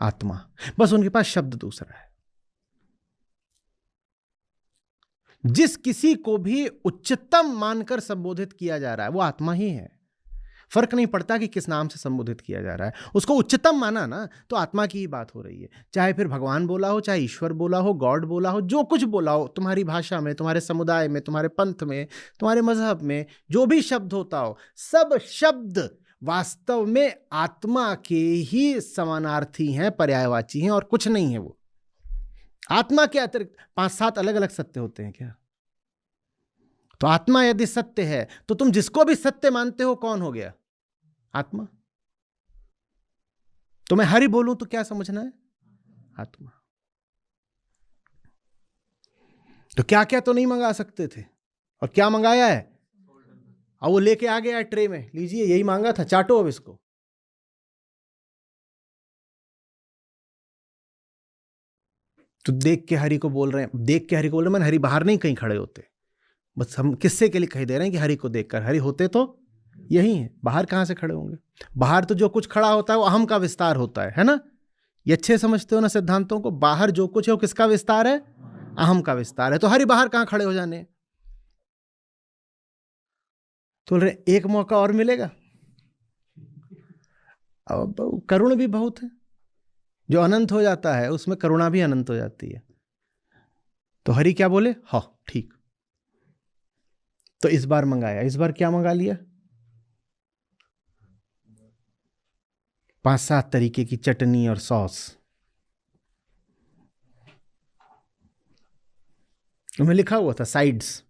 आत्मा। बस उनके पास शब्द दूसरा है। जिस किसी को भी उच्चतम मानकर संबोधित किया जा रहा है वो आत्मा ही है। फर्क नहीं पड़ता कि किस नाम से संबोधित किया जा रहा है, उसको उच्चतम माना ना तो आत्मा की ही बात हो रही है। चाहे फिर भगवान बोला हो, चाहे ईश्वर बोला हो, गॉड बोला हो, जो कुछ बोला हो, तुम्हारी भाषा में, तुम्हारे समुदाय में, तुम्हारे पंथ में, तुम्हारे मजहब में जो भी शब्द होता हो, सब शब्द वास्तव में आत्मा के ही समानार्थी हैं, पर्यायवाची हैं और कुछ नहीं है। वो आत्मा के अतिरिक्त 5-7 अलग अलग सत्य होते हैं क्या? तो आत्मा यदि सत्य है तो तुम जिसको भी सत्य मानते हो कौन हो गया? आत्मा। तो मैं हरि बोलूं तो क्या समझना है? आत्मा। तो क्या क्या तो नहीं मंगा सकते थे, और क्या मंगाया है? और वो लेके आ गया ट्रे में, लीजिए यही मांगा था, चाटो अब इसको। तो देख के हरि को बोल रहे हैं, देख के हरि को बोल रहे हैं, मैंने हरि बाहर नहीं कहीं खड़े होते, बस हम किस्से के लिए कह दे रहे हैं कि हरि को देखकर, हरि होते तो यही है, बाहर कहां से खड़े होंगे? बाहर तो जो कुछ खड़ा होता है वो अहम का विस्तार होता है ना? ये अच्छे समझते हो ना सिद्धांतों को? बाहर जो कुछ है वो किसका विस्तार है? अहम का विस्तार है। तो हरि बाहर कहां खड़े हो जाने? तो बोल रहे एक मौका और मिलेगा। अब करुण भी बहुत है, जो अनंत हो जाता है उसमें करुणा भी अनंत हो जाती है। तो हरि क्या बोले? हाँ ठीक। तो इस बार मंगाया, इस बार क्या मंगा लिया? 5-7 तरीके की चटनी और सॉस। उनमें लिखा हुआ था साइड्स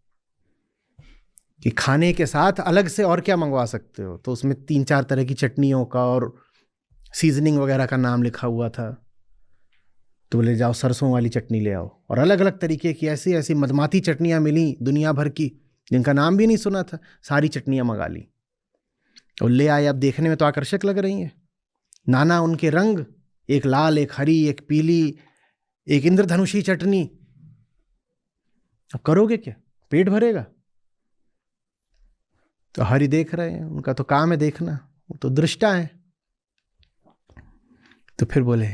कि खाने के साथ अलग से और क्या मंगवा सकते हो, तो उसमें 3-4 तरह की चटनियों का और सीजनिंग वगैरह का नाम लिखा हुआ था। तो बोले जाओ सरसों वाली चटनी ले आओ, और अलग अलग तरीके की ऐसी ऐसी मदमाती चटनियां मिली दुनिया भर की, जिनका नाम भी नहीं सुना था। सारी चटनियां मंगा ली और ले आए। अब देखने में तो आकर्षक लग रही हैं, नाना उनके रंग, एक लाल, एक हरी, एक पीली, एक इंद्रधनुषी चटनी। अब करोगे क्या? पेट भरेगा? तो हरि देख रहे हैं, उनका तो काम है देखना, वो तो दृष्टा है। तो फिर बोले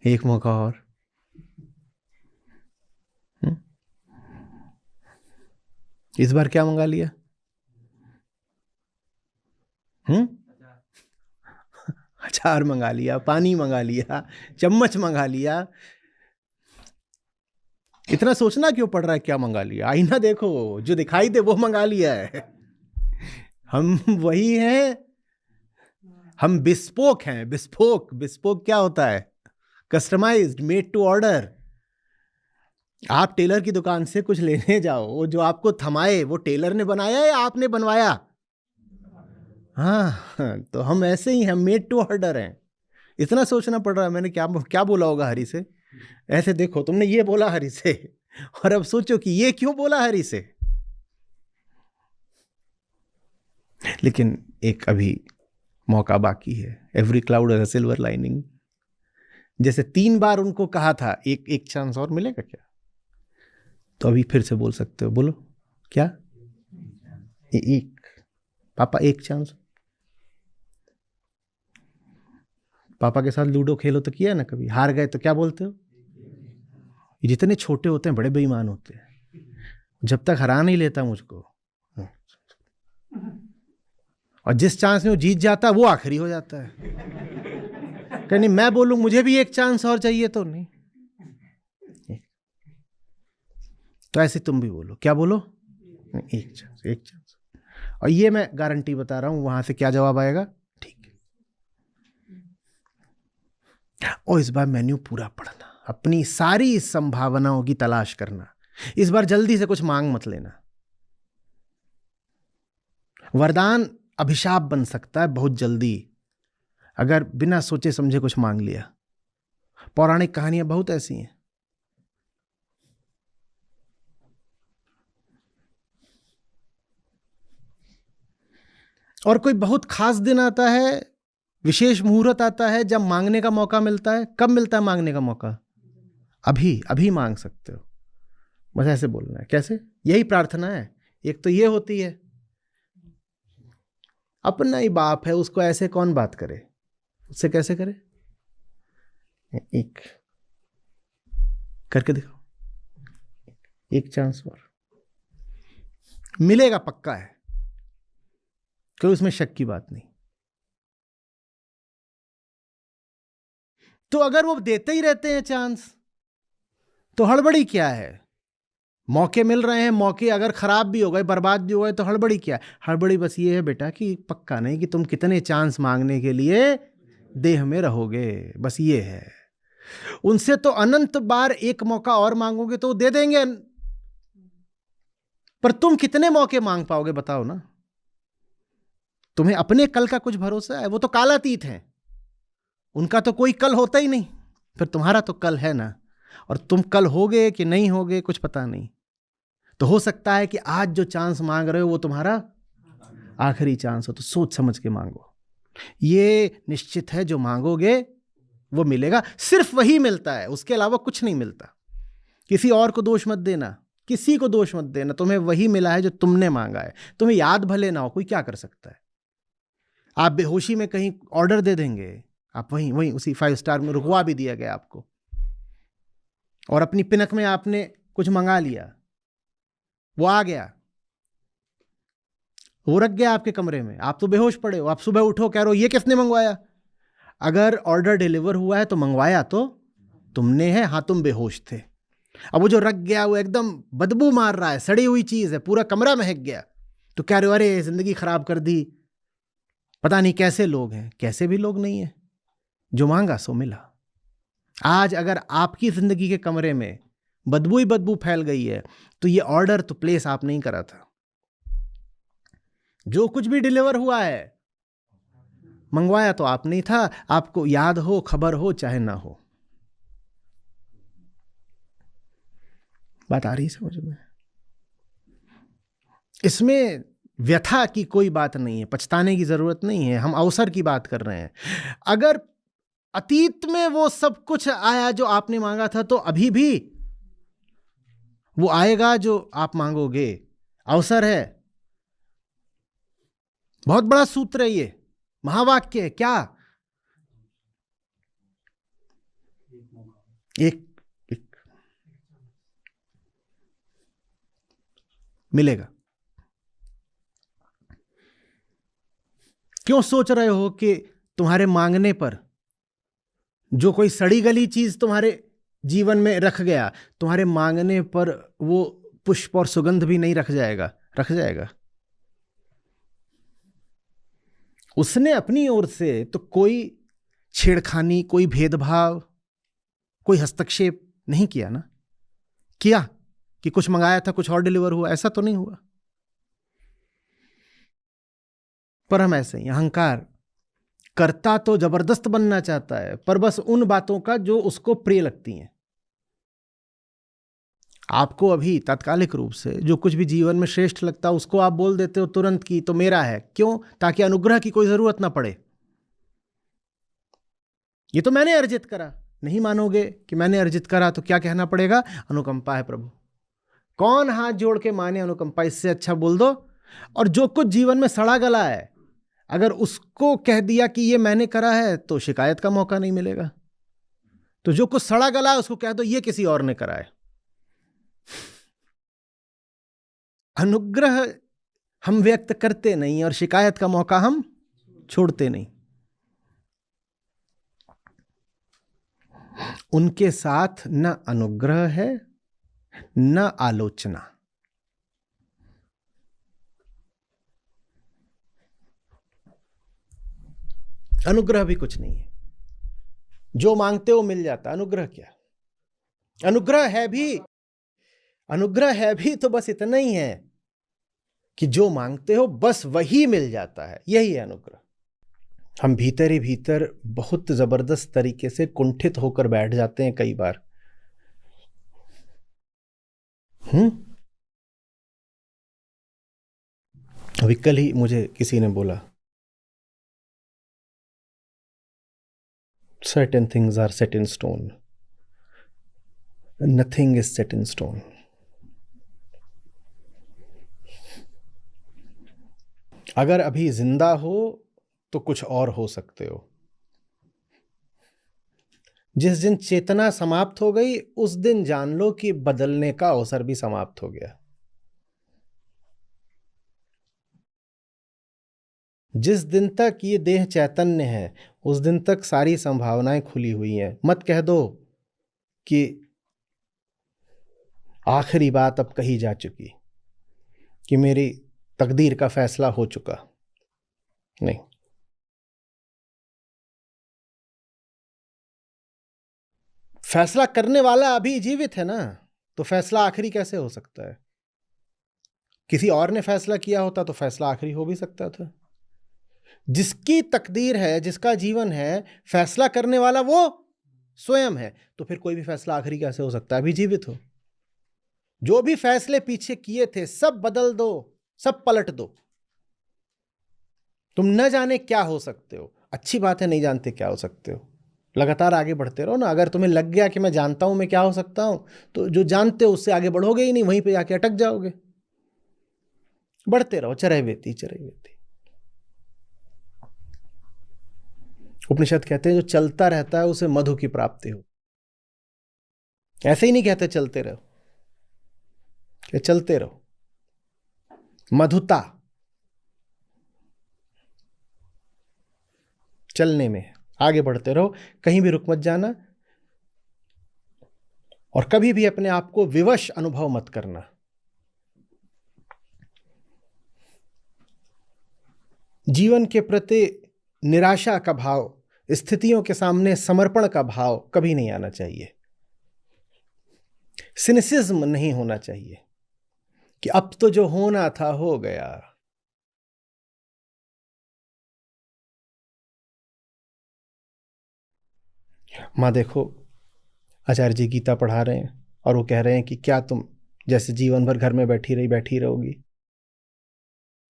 एक मौका और। इस बार क्या मंगा लिया? अचार मंगा लिया, पानी मंगा लिया, चम्मच मंगा लिया। इतना सोचना क्यों पड़ रहा है क्या मंगा लिया? आईना देखो, जो दिखाई दे वो मंगा लिया है। हम वही हैं, हम बिस्पोक हैं। बिस्पोक, बिस्पोक क्या होता है? Customised, made to order. आप टेलर की दुकान से कुछ लेने जाओ, वो जो आपको थमाए वो टेलर ने बनाया या आपने बनवाया? हाँ, तो हम ऐसे ही, हम मेड टू ऑर्डर हैं। इतना सोचना पड़ रहा है। मैंने क्या क्या बोला होगा हरि से? ऐसे देखो, तुमने ये बोला हरि से, और अब सोचो कि ये क्यों बोला हरि से। लेकिन एक अभी मौका बाकी है। Every cloud has a silver lining. जैसे 3 बार उनको कहा था एक चांस और मिलेगा क्या, तो अभी फिर से बोल सकते हो। बोलो क्या? एक पापा, एक चांस। पापा के साथ लूडो खेलो तो किया ना कभी? हार गए तो क्या बोलते हो? ये जितने छोटे होते हैं बड़े बेईमान होते हैं। जब तक हरा नहीं लेता मुझको, और जिस चांस में वो जीत जाता है वो आखिरी हो जाता है। नहीं, मैं बोलूं मुझे भी एक चांस और चाहिए, तो नहीं। तो ऐसे तुम भी बोलो, क्या बोलो? एक चांस, एक चांस। और ये मैं गारंटी बता रहा हूं, वहां से क्या जवाब आएगा? ठीक है। और इस बार मेन्यू पूरा पढ़ना, अपनी सारी संभावनाओं की तलाश करना। इस बार जल्दी से कुछ मांग मत लेना। वरदान अभिशाप बन सकता है बहुत जल्दी, अगर बिना सोचे समझे कुछ मांग लिया। पौराणिक कहानियां बहुत ऐसी हैं। और कोई बहुत खास दिन आता है, विशेष मुहूर्त आता है, जब मांगने का मौका मिलता है। कब मिलता है मांगने का मौका? अभी, अभी मांग सकते हो। बस ऐसे बोलना है। कैसे? यही प्रार्थना है। एक तो ये होती है अपना ही बाप है, उसको ऐसे कौन बात करे, उससे कैसे करे? एक करके दिखाओ, एक चांस और मिलेगा, पक्का है, कोई उसमें शक की बात नहीं। तो अगर वो देते ही रहते हैं चांस, तो हड़बड़ी क्या है? मौके मिल रहे हैं, मौके अगर खराब भी हो गए, बर्बाद भी हो गए, तो हड़बड़ी क्या है? हड़बड़ी बस ये है बेटा कि पक्का नहीं कि तुम कितने चांस मांगने के लिए देह में रहोगे, बस ये है। उनसे तो अनंत बार एक मौका और मांगोगे तो दे देंगे, पर तुम कितने मौके मांग पाओगे बताओ ना? तुम्हें अपने कल का कुछ भरोसा है? वो तो कालातीत हैं, उनका तो कोई कल होता ही नहीं, फिर तुम्हारा तो कल है ना, और तुम कल होगे कि नहीं होगे कुछ पता नहीं। तो हो सकता है कि आज जो चांस मांग रहे हो वो तुम्हारा आखिरी चांस हो, तो सोच समझ के मांगो। ये निश्चित है जो मांगोगे वो मिलेगा, सिर्फ वही मिलता है, उसके अलावा कुछ नहीं मिलता। किसी और को दोष मत देना, किसी को दोष मत देना, तुम्हें वही मिला है जो तुमने मांगा है। तुम्हें याद भले ना हो, कोई क्या कर सकता है? आप बेहोशी में कहीं ऑर्डर दे देंगे, आप वहीं वहीं उसी 5 स्टार में रुकवा भी दिया गया आपको, और अपनी पिनक में आपने कुछ मंगा लिया, वो आ गया, वो रख गया आपके कमरे में, आप तो बेहोश पड़े हो, आप सुबह उठो कह रहे हो ये किसने मंगवाया? अगर ऑर्डर डिलीवर हुआ है तो मंगवाया तो तुमने है, हाँ तुम बेहोश थे। अब वो जो रख गया वो एकदम बदबू मार रहा है, सड़ी हुई चीज है, पूरा कमरा महक गया, तो कह रहे हो अरे जिंदगी खराब कर दी। पता नहीं कैसे लोग हैं, कैसे भी लोग नहीं है, जो मांगा सो मिला। आज अगर आपकी जिंदगी के कमरे में बदबू ही बदबू फैल गई है, तो ये ऑर्डर तो प्लेस आप नहीं करा था। जो कुछ भी डिलीवर हुआ है मंगवाया तो आप नहीं था, आपको याद हो, खबर हो चाहे ना हो। बात आ रही समझ में? इसमें व्यथा की कोई बात नहीं है, पछताने की जरूरत नहीं है, हम अवसर की बात कर रहे हैं। अगर अतीत में वो सब कुछ आया जो आपने मांगा था, तो अभी भी वो आएगा जो आप मांगोगे। अवसर है, बहुत बड़ा सूत्र है ये, महावाक्य है। क्या? एक मिलेगा। क्यों सोच रहे हो कि तुम्हारे मांगने पर जो कोई सड़ी गली चीज तुम्हारे जीवन में रख गया, तुम्हारे मांगने पर वो पुष्प और सुगंध भी नहीं रख जाएगा? रख जाएगा। उसने अपनी ओर से तो कोई छेड़खानी, कोई भेदभाव, कोई हस्तक्षेप नहीं किया ना। किया कि कुछ मंगाया था कुछ और डिलीवर हुआ? ऐसा तो नहीं हुआ। पर हम ऐसे ही, अहंकार करता तो जबरदस्त बनना चाहता है, पर बस उन बातों का जो उसको प्रिय लगती हैं। आपको अभी तात्कालिक रूप से जो कुछ भी जीवन में श्रेष्ठ लगता है उसको आप बोल देते हो तुरंत कि तो मेरा है। क्यों? ताकि अनुग्रह की कोई जरूरत ना पड़े। ये तो मैंने अर्जित करा। नहीं मानोगे कि मैंने अर्जित करा तो क्या कहना पड़ेगा? अनुकंपा है प्रभु। कौन हाथ जोड़ के माने अनुकंपा? इससे अच्छा बोल दो। और जो कुछ जीवन में सड़ा गला है, अगर उसको कह दिया कि ये मैंने करा है, तो शिकायत का मौका नहीं मिलेगा। तो जो कुछ सड़ा गला है उसको कह दो ये किसी और ने करा है। अनुग्रह हम व्यक्त करते नहीं और शिकायत का मौका हम छोड़ते नहीं। उनके साथ न अनुग्रह है न आलोचना। अनुग्रह भी कुछ नहीं है, जो मांगते हो मिल जाता। अनुग्रह क्या? अनुग्रह है भी तो बस इतना ही है कि जो मांगते हो बस वही मिल जाता है। यही है अनुग्रह। हम भीतर ही भीतर बहुत जबरदस्त तरीके से कुंठित होकर बैठ जाते हैं कई बार। अभी कल ही मुझे किसी ने बोला, certain things are set in stone, nothing is set in stone. अगर अभी जिंदा हो तो कुछ और हो सकते हो। जिस दिन चेतना समाप्त हो गई उस दिन जान लो कि बदलने का अवसर भी समाप्त हो गया। जिस दिन तक ये देह चैतन्य है उस दिन तक सारी संभावनाएं खुली हुई हैं। मत कह दो कि आखिरी बात अब कही जा चुकी, कि मेरी तकदीर का फैसला हो चुका। नहीं, फैसला करने वाला अभी जीवित है ना, तो फैसला आखिरी कैसे हो सकता है? किसी और ने फैसला किया होता तो फैसला आखिरी हो भी सकता था। जिसकी तकदीर है, जिसका जीवन है, फैसला करने वाला वो स्वयं है, तो फिर कोई भी फैसला आखिरी कैसे हो सकता है? अभी जीवित हो। जो भी फैसले पीछे किए थे सब बदल दो, सब पलट दो। तुम न जाने क्या हो सकते हो। अच्छी बात है, नहीं जानते क्या हो सकते हो, लगातार आगे बढ़ते रहो ना। अगर तुम्हें लग गया कि मैं जानता हूं मैं क्या हो सकता हूं, तो जो जानते हो उससे आगे बढ़ोगे ही नहीं, वहीं पे जाके अटक जाओगे। बढ़ते रहो, चरैवेति चरैवेति। उपनिषद कहते हैं जो चलता रहता है उसे मधु की प्राप्ति हो। ऐसे ही नहीं कहते चलते रहो, कि चलते रहो। मधुता चलने में, आगे बढ़ते रहो, कहीं भी रुक मत जाना, और कभी भी अपने आप को विवश अनुभव मत करना। जीवन के प्रति निराशा का भाव, स्थितियों के सामने समर्पण का भाव कभी नहीं आना चाहिए। सिनिसिज्म नहीं होना चाहिए कि अब तो जो होना था हो गया। मां देखो, आचार्य जी गीता पढ़ा रहे हैं और वो कह रहे हैं कि क्या तुम जैसे जीवन भर घर में बैठी रहोगी?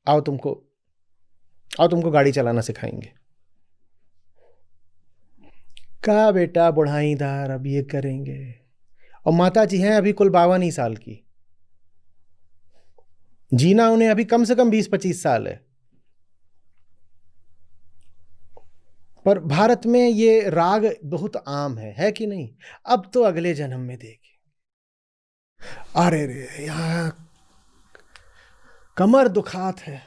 आओ तुमको गाड़ी चलाना सिखाएंगे। का बेटा बुढ़ाईदार, अब ये करेंगे। और माता जी हैं अभी कुल 52 ही साल की, जीना उन्हें अभी कम से कम 20-25 साल है। पर भारत में ये राग बहुत आम है कि नहीं? अब तो अगले जन्म में देखे। अरे रे, यहां कमर दुखात है।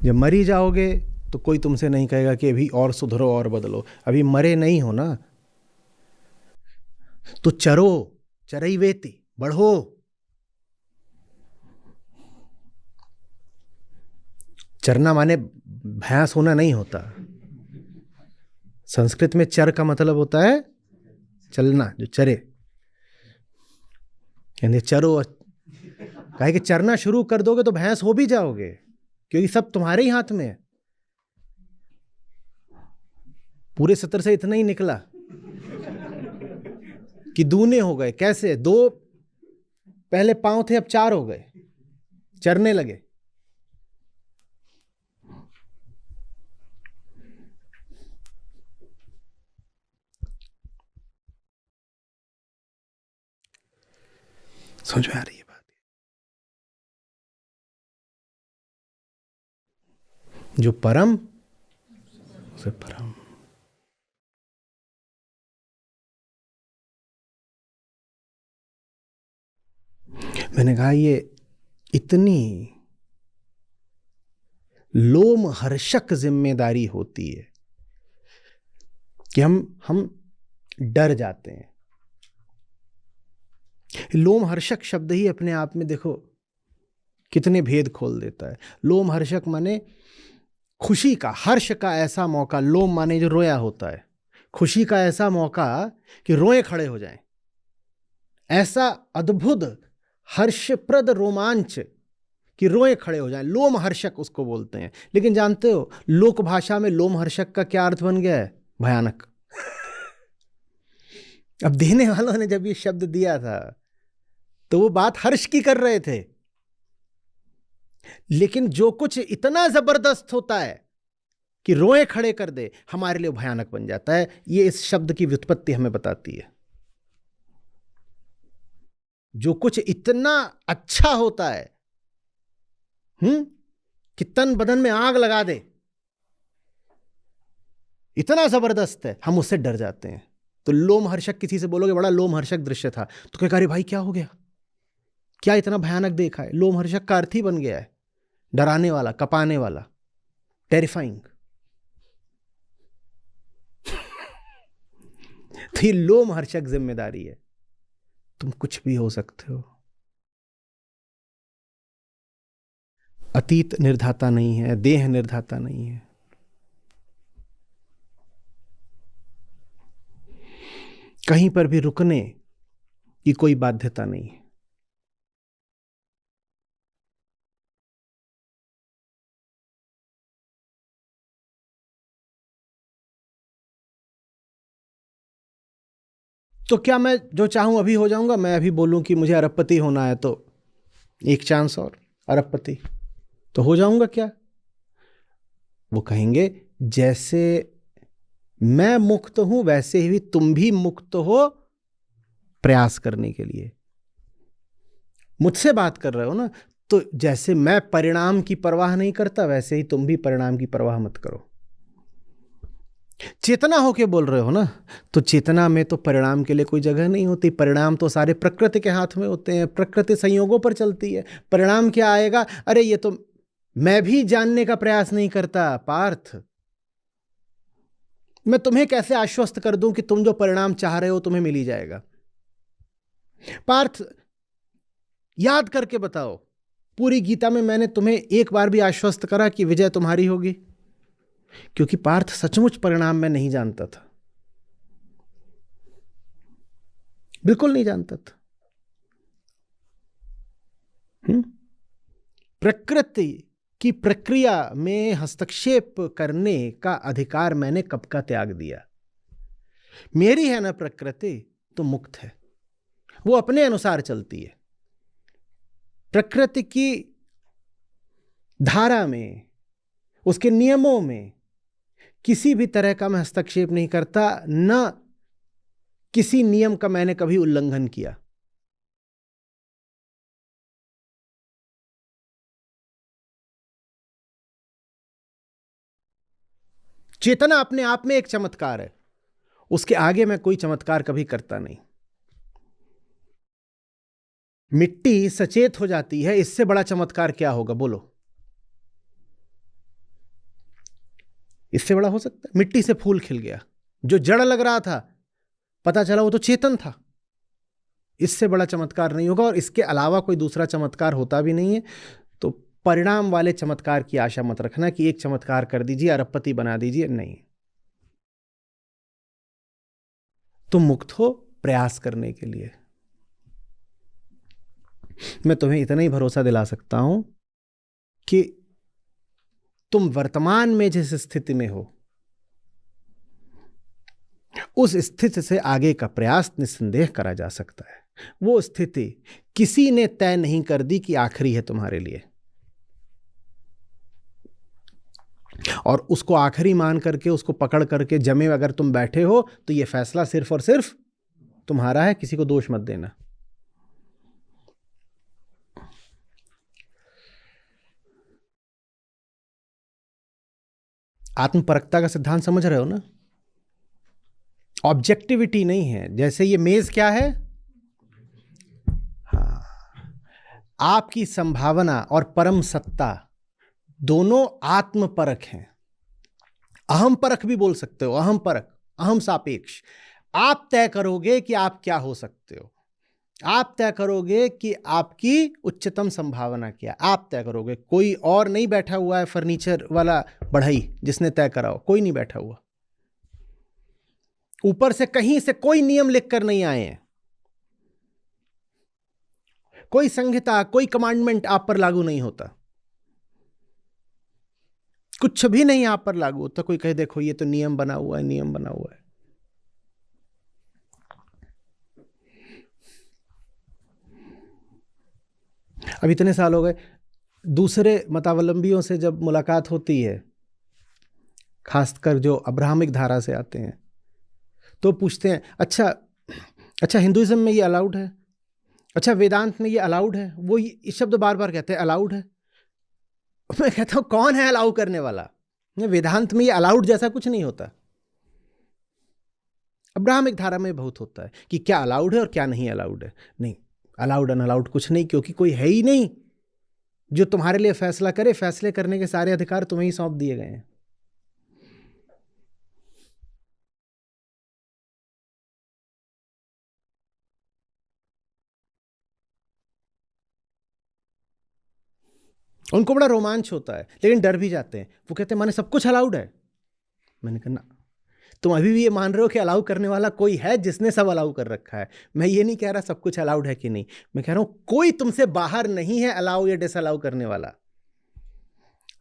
जब मरी जाओगे तो कोई तुमसे नहीं कहेगा कि अभी और सुधरो और बदलो। अभी मरे नहीं हो ना, तो चरो, चरैवेति, बढ़ो। चरना माने भैंस होना नहीं होता। संस्कृत में चर का मतलब होता है चलना, जो चरे। यानी चरो, कहे कि चरना शुरू कर दोगे तो भैंस हो भी जाओगे, क्योंकि सब तुम्हारे ही हाथ में है। पूरे सत्र से इतना ही निकला कि दूने हो गए। कैसे? 2 पहले पांव थे, अब 4 हो गए, चरने लगे। समझ में आ रही है बात? जो परम से परम। मैंने कहा ये इतनी लोमहर्षक जिम्मेदारी होती है कि हम डर जाते हैं। लोमहर्षक शब्द ही अपने आप में देखो कितने भेद खोल देता है। लोमहर्षक माने खुशी का, हर्ष का ऐसा मौका। लोम माने जो रोया होता है, खुशी का ऐसा मौका कि रोए खड़े हो जाएं। ऐसा अद्भुत हर्षप्रद रोमांच कि रोए खड़े हो जाएं, लोमहर्षक उसको बोलते हैं। लेकिन जानते हो लोक भाषा में लोमहर्षक का क्या अर्थ बन गया है? भयानक। अब देने वालों ने जब ये शब्द दिया था तो वो बात हर्ष की कर रहे थे, लेकिन जो कुछ इतना जबरदस्त होता है कि रोए खड़े कर दे, हमारे लिए भयानक बन जाता है। ये इस शब्द की व्युत्पत्ति हमें बताती है। जो कुछ इतना अच्छा होता है कि तन बदन में आग लगा दे, इतना जबरदस्त है, हम उससे डर जाते हैं। तो लोमहर्षक, किसी से बोलोगे बड़ा लोमहर्षक दृश्य था, तो कहेगा अरे भाई क्या हो गया, क्या इतना भयानक देखा है। लोमहर्षक का अर्थ ही बन गया है डराने वाला, कपाने वाला, टेरिफाइंग। तो ये लोमहर्षक जिम्मेदारी है। तुम कुछ भी हो सकते हो। अतीत निर्धाता नहीं है, देह निर्धाता नहीं है। कहीं पर भी रुकने की कोई बाध्यता नहीं है। तो क्या मैं जो चाहूं अभी हो जाऊंगा? मैं अभी बोलूं कि मुझे अरबपति होना है, तो एक चांस और अरबपति तो हो जाऊंगा क्या? वो कहेंगे जैसे मैं मुक्त हूं वैसे ही तुम भी मुक्त हो प्रयास करने के लिए। मुझसे बात कर रहे हो ना, तो जैसे मैं परिणाम की परवाह नहीं करता वैसे ही तुम भी परिणाम की परवाह मत करो। चेतना होके बोल रहे हो ना, तो चेतना में तो परिणाम के लिए कोई जगह नहीं होती। परिणाम तो सारे प्रकृति के हाथ में होते हैं, प्रकृति संयोगों पर चलती है। परिणाम क्या आएगा? अरे ये तो मैं भी जानने का प्रयास नहीं करता पार्थ। मैं तुम्हें कैसे आश्वस्त कर दूं कि तुम जो परिणाम चाह रहे हो तुम्हें मिल ही जाएगा? पार्थ याद करके बताओ, पूरी गीता में मैंने तुम्हें एक बार भी आश्वस्त करा कि विजय तुम्हारी होगी? क्योंकि पार्थ सचमुच परिणाम में नहीं जानता था, बिल्कुल नहीं जानता था। प्रकृति की प्रक्रिया में हस्तक्षेप करने का अधिकार मैंने कब का त्याग दिया। मेरी है ना प्रकृति, तो मुक्त है, वो अपने अनुसार चलती है। प्रकृति की धारा में, उसके नियमों में किसी भी तरह का मैं हस्तक्षेप नहीं करता, न किसी नियम का मैंने कभी उल्लंघन किया। चेतना अपने आप में एक चमत्कार है, उसके आगे मैं कोई चमत्कार कभी करता नहीं। मिट्टी सचेत हो जाती है, इससे बड़ा चमत्कार क्या होगा बोलो? इससे बड़ा हो सकता है? मिट्टी से फूल खिल गया, जो जड़ लग रहा था पता चला वो तो चेतन था। इससे बड़ा चमत्कार नहीं होगा, और इसके अलावा कोई दूसरा चमत्कार होता भी नहीं है। तो परिणाम वाले चमत्कार की आशा मत रखना कि एक चमत्कार कर दीजिए, अरबपति बना दीजिए, नहीं। तुम मुक्त हो प्रयास करने के लिए। मैं तुम्हें इतना ही भरोसा दिला सकता हूं कि तुम वर्तमान में जिस स्थिति में हो, उस स्थिति से आगे का प्रयास निस्संदेह करा जा सकता है। वो स्थिति किसी ने तय नहीं कर दी कि आखिरी है तुम्हारे लिए, और उसको आखिरी मान करके, उसको पकड़ करके जमे अगर तुम बैठे हो, तो ये फैसला सिर्फ और सिर्फ तुम्हारा है, किसी को दोष मत देना। आत्मपरकता का सिद्धांत समझ रहे हो ना? ऑब्जेक्टिविटी नहीं है। जैसे ये मेज क्या है? हाँ, आपकी संभावना और परम सत्ता दोनों आत्मपरक हैं। अहम परक भी बोल सकते हो, अहम परक, अहम सापेक्ष। आप तय करोगे कि आप क्या हो सकते हो, आप तय करोगे कि आपकी उच्चतम संभावना क्या, आप तय करोगे। कोई और नहीं बैठा हुआ है फर्नीचर वाला बढ़ई जिसने तय करा हो, कोई नहीं बैठा हुआ। ऊपर से कहीं से कोई नियम लिख कर नहीं आए हैं, कोई संहिता, कोई कमांडमेंट आप पर लागू नहीं होता, कुछ भी नहीं आप पर लागू होता। कोई कहे देखो ये तो नियम बना हुआ है, नियम बना हुआ है। अब इतने साल हो गए, दूसरे मतावलंबियों से जब मुलाकात होती है, खासकर जो अब्राहमिक धारा से आते हैं, तो पूछते हैं अच्छा हिंदुइज्म में ये अलाउड है? अच्छा, वेदांत में ये अलाउड है, वो ये शब्द बार बार कहते हैं अलाउड है। मैं कहता हूं कौन है अलाउ करने वाला? वेदांत में ये अलाउड जैसा कुछ नहीं होता। अब्राहमिक धारा में बहुत होता है कि क्या अलाउड है और क्या नहीं अलाउड है। नहीं, अलाउड अनअलाउड कुछ नहीं, क्योंकि कोई है ही नहीं जो तुम्हारे लिए फैसला करे। फैसले करने के सारे अधिकार तुम्हें ही सौंप दिए गए हैं। उनको बड़ा रोमांच होता है, लेकिन डर भी जाते हैं। वो कहते हैं माने सब कुछ अलाउड है। मैंने कहा ना, तुम अभी भी ये मान रहे हो कि अलाउ करने वाला कोई है जिसने सब अलाउ कर रखा है। मैं ये नहीं कह रहा सब कुछ अलाउड है कि नहीं, मैं कह रहा हूं कोई तुमसे बाहर नहीं है अलाउ या डिसअलाउ करने वाला।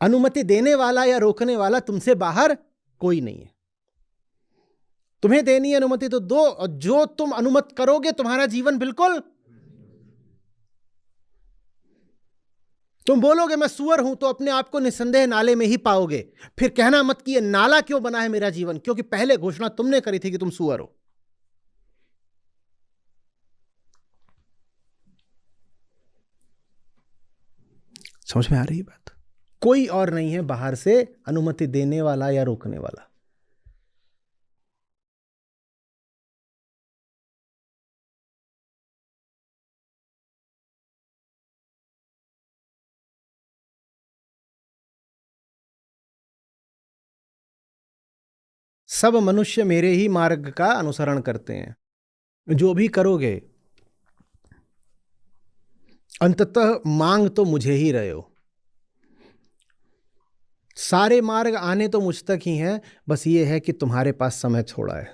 अनुमति देने वाला या रोकने वाला तुमसे बाहर कोई नहीं है। तुम्हें देनी है अनुमति तो दो, और जो तुम अनुमति करोगे तुम्हारा जीवन बिल्कुल। तुम बोलोगे मैं सुअर हूं तो अपने आप को निस्संदेह नाले में ही पाओगे। फिर कहना मत कि ये नाला क्यों बना है मेरा जीवन, क्योंकि पहले घोषणा तुमने करी थी कि तुम सुअर हो। समझ में आ रही है बात? कोई और नहीं है बाहर से अनुमति देने वाला या रोकने वाला। सब मनुष्य मेरे ही मार्ग का अनुसरण करते हैं। जो भी करोगे अंततः मांग तो मुझे ही रहे हो। सारे मार्ग आने तो मुझ तक ही हैं, बस ये है कि तुम्हारे पास समय थोड़ा है।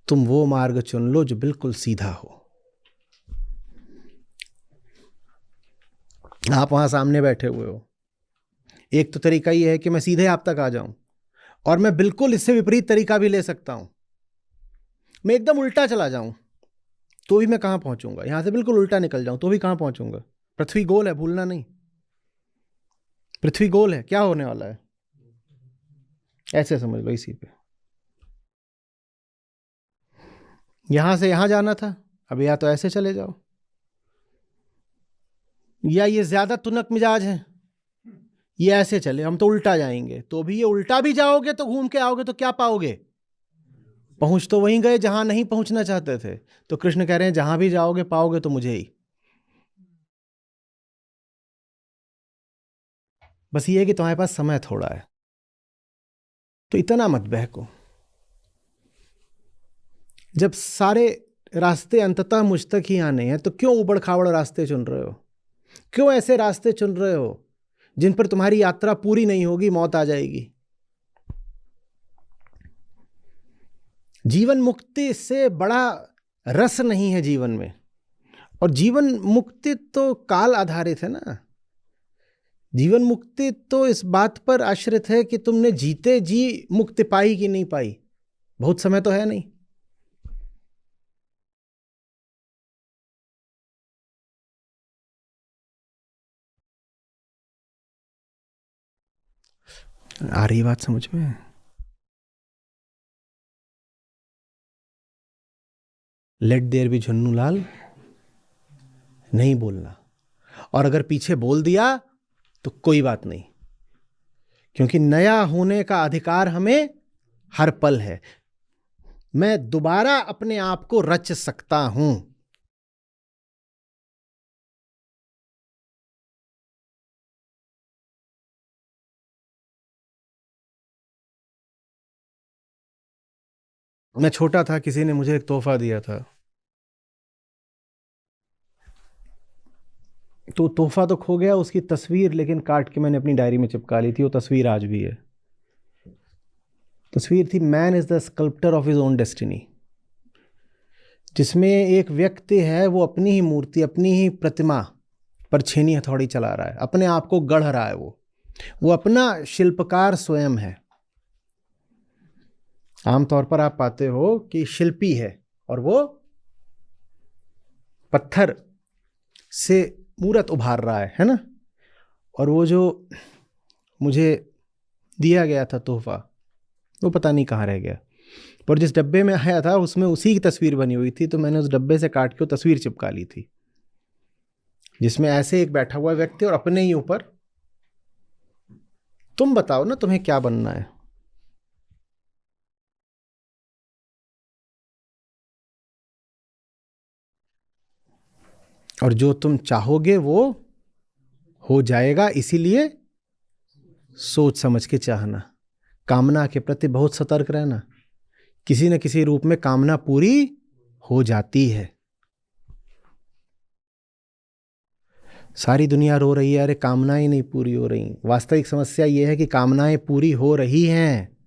तुम वो मार्ग चुन लो जो बिल्कुल सीधा हो। आप वहां सामने बैठे हुए हो। एक तो तरीका ये है कि मैं सीधे आप तक आ जाऊं, और मैं बिल्कुल इससे विपरीत तरीका भी ले सकता हूं। मैं एकदम उल्टा चला जाऊं तो भी मैं कहां पहुंचूंगा? यहां से बिल्कुल उल्टा निकल जाऊं तो भी कहां पहुंचूंगा? पृथ्वी गोल है, भूलना नहीं। पृथ्वी गोल है, क्या होने वाला है? ऐसे समझ लो, इसी पे। यहां से यहां जाना था, अब या तो ऐसे चले जाओ, या ये ज्यादा तुनक मिजाज है, ये ऐसे चले हम तो उल्टा जाएंगे। तो भी ये उल्टा भी जाओगे तो घूम के आओगे तो क्या पाओगे? पहुंच तो वहीं गए जहां नहीं पहुंचना चाहते थे। तो कृष्ण कह रहे हैं जहां भी जाओगे पाओगे तो मुझे ही। बस ये है कि तुम्हारे पास समय थोड़ा है, तो इतना मत बहको। जब सारे रास्ते अंततः मुझ तक ही आने हैं तो क्यों उबड़ खाबड़ रास्ते चुन रहे हो? क्यों ऐसे रास्ते चुन रहे हो जिन पर तुम्हारी यात्रा पूरी नहीं होगी, मौत आ जाएगी? जीवन मुक्ति से बड़ा रस नहीं है जीवन में। और जीवन मुक्ति तो काल आधारित है ना। जीवन मुक्ति तो इस बात पर आश्रित है कि तुमने जीते जी मुक्ति पाई कि नहीं पाई। बहुत समय तो है नहीं। आ रही बात समझ में? लेट देयर बी झुन्नू लाल, नहीं बोलना। और अगर पीछे बोल दिया तो कोई बात नहीं, क्योंकि नया होने का अधिकार हमें हर पल है। मैं दोबारा अपने आप को रच सकता हूं। मैं छोटा था, किसी ने मुझे एक तोहफा दिया था। तो तोहफा तो खो गया, उसकी तस्वीर लेकिन काट के मैंने अपनी डायरी में चिपका ली थी। वो तस्वीर आज भी है। तस्वीर थी man is the sculptor of his own destiny, जिसमें एक व्यक्ति है, वो अपनी ही मूर्ति, अपनी ही प्रतिमा पर छेनी हथौड़ी चला रहा है, अपने आप को गढ़ रहा है। वो अपना शिल्पकार स्वयं है। आमतौर पर आप पाते हो कि शिल्पी है और वो पत्थर से मूर्त उभार रहा है ना। और वो जो मुझे दिया गया था तोहफा, वो पता नहीं कहाँ रह गया, पर जिस डब्बे में आया था उसमें उसी की तस्वीर बनी हुई थी। तो मैंने उस डब्बे से काट के वो तस्वीर चिपका ली थी। जिसमें ऐसे एक बैठा हुआ व्यक्ति और अपने ही ऊपर, तुम बताओ ना तुम्हें क्या बनना है। और जो तुम चाहोगे वो हो जाएगा, इसीलिए सोच समझ के चाहना। कामना के प्रति बहुत सतर्क रहना। किसी न किसी रूप में कामना पूरी हो जाती है। सारी दुनिया रो रही है, अरे कामनाएं नहीं पूरी हो रही। वास्तविक समस्या यह है कि कामनाएं पूरी हो रही हैं।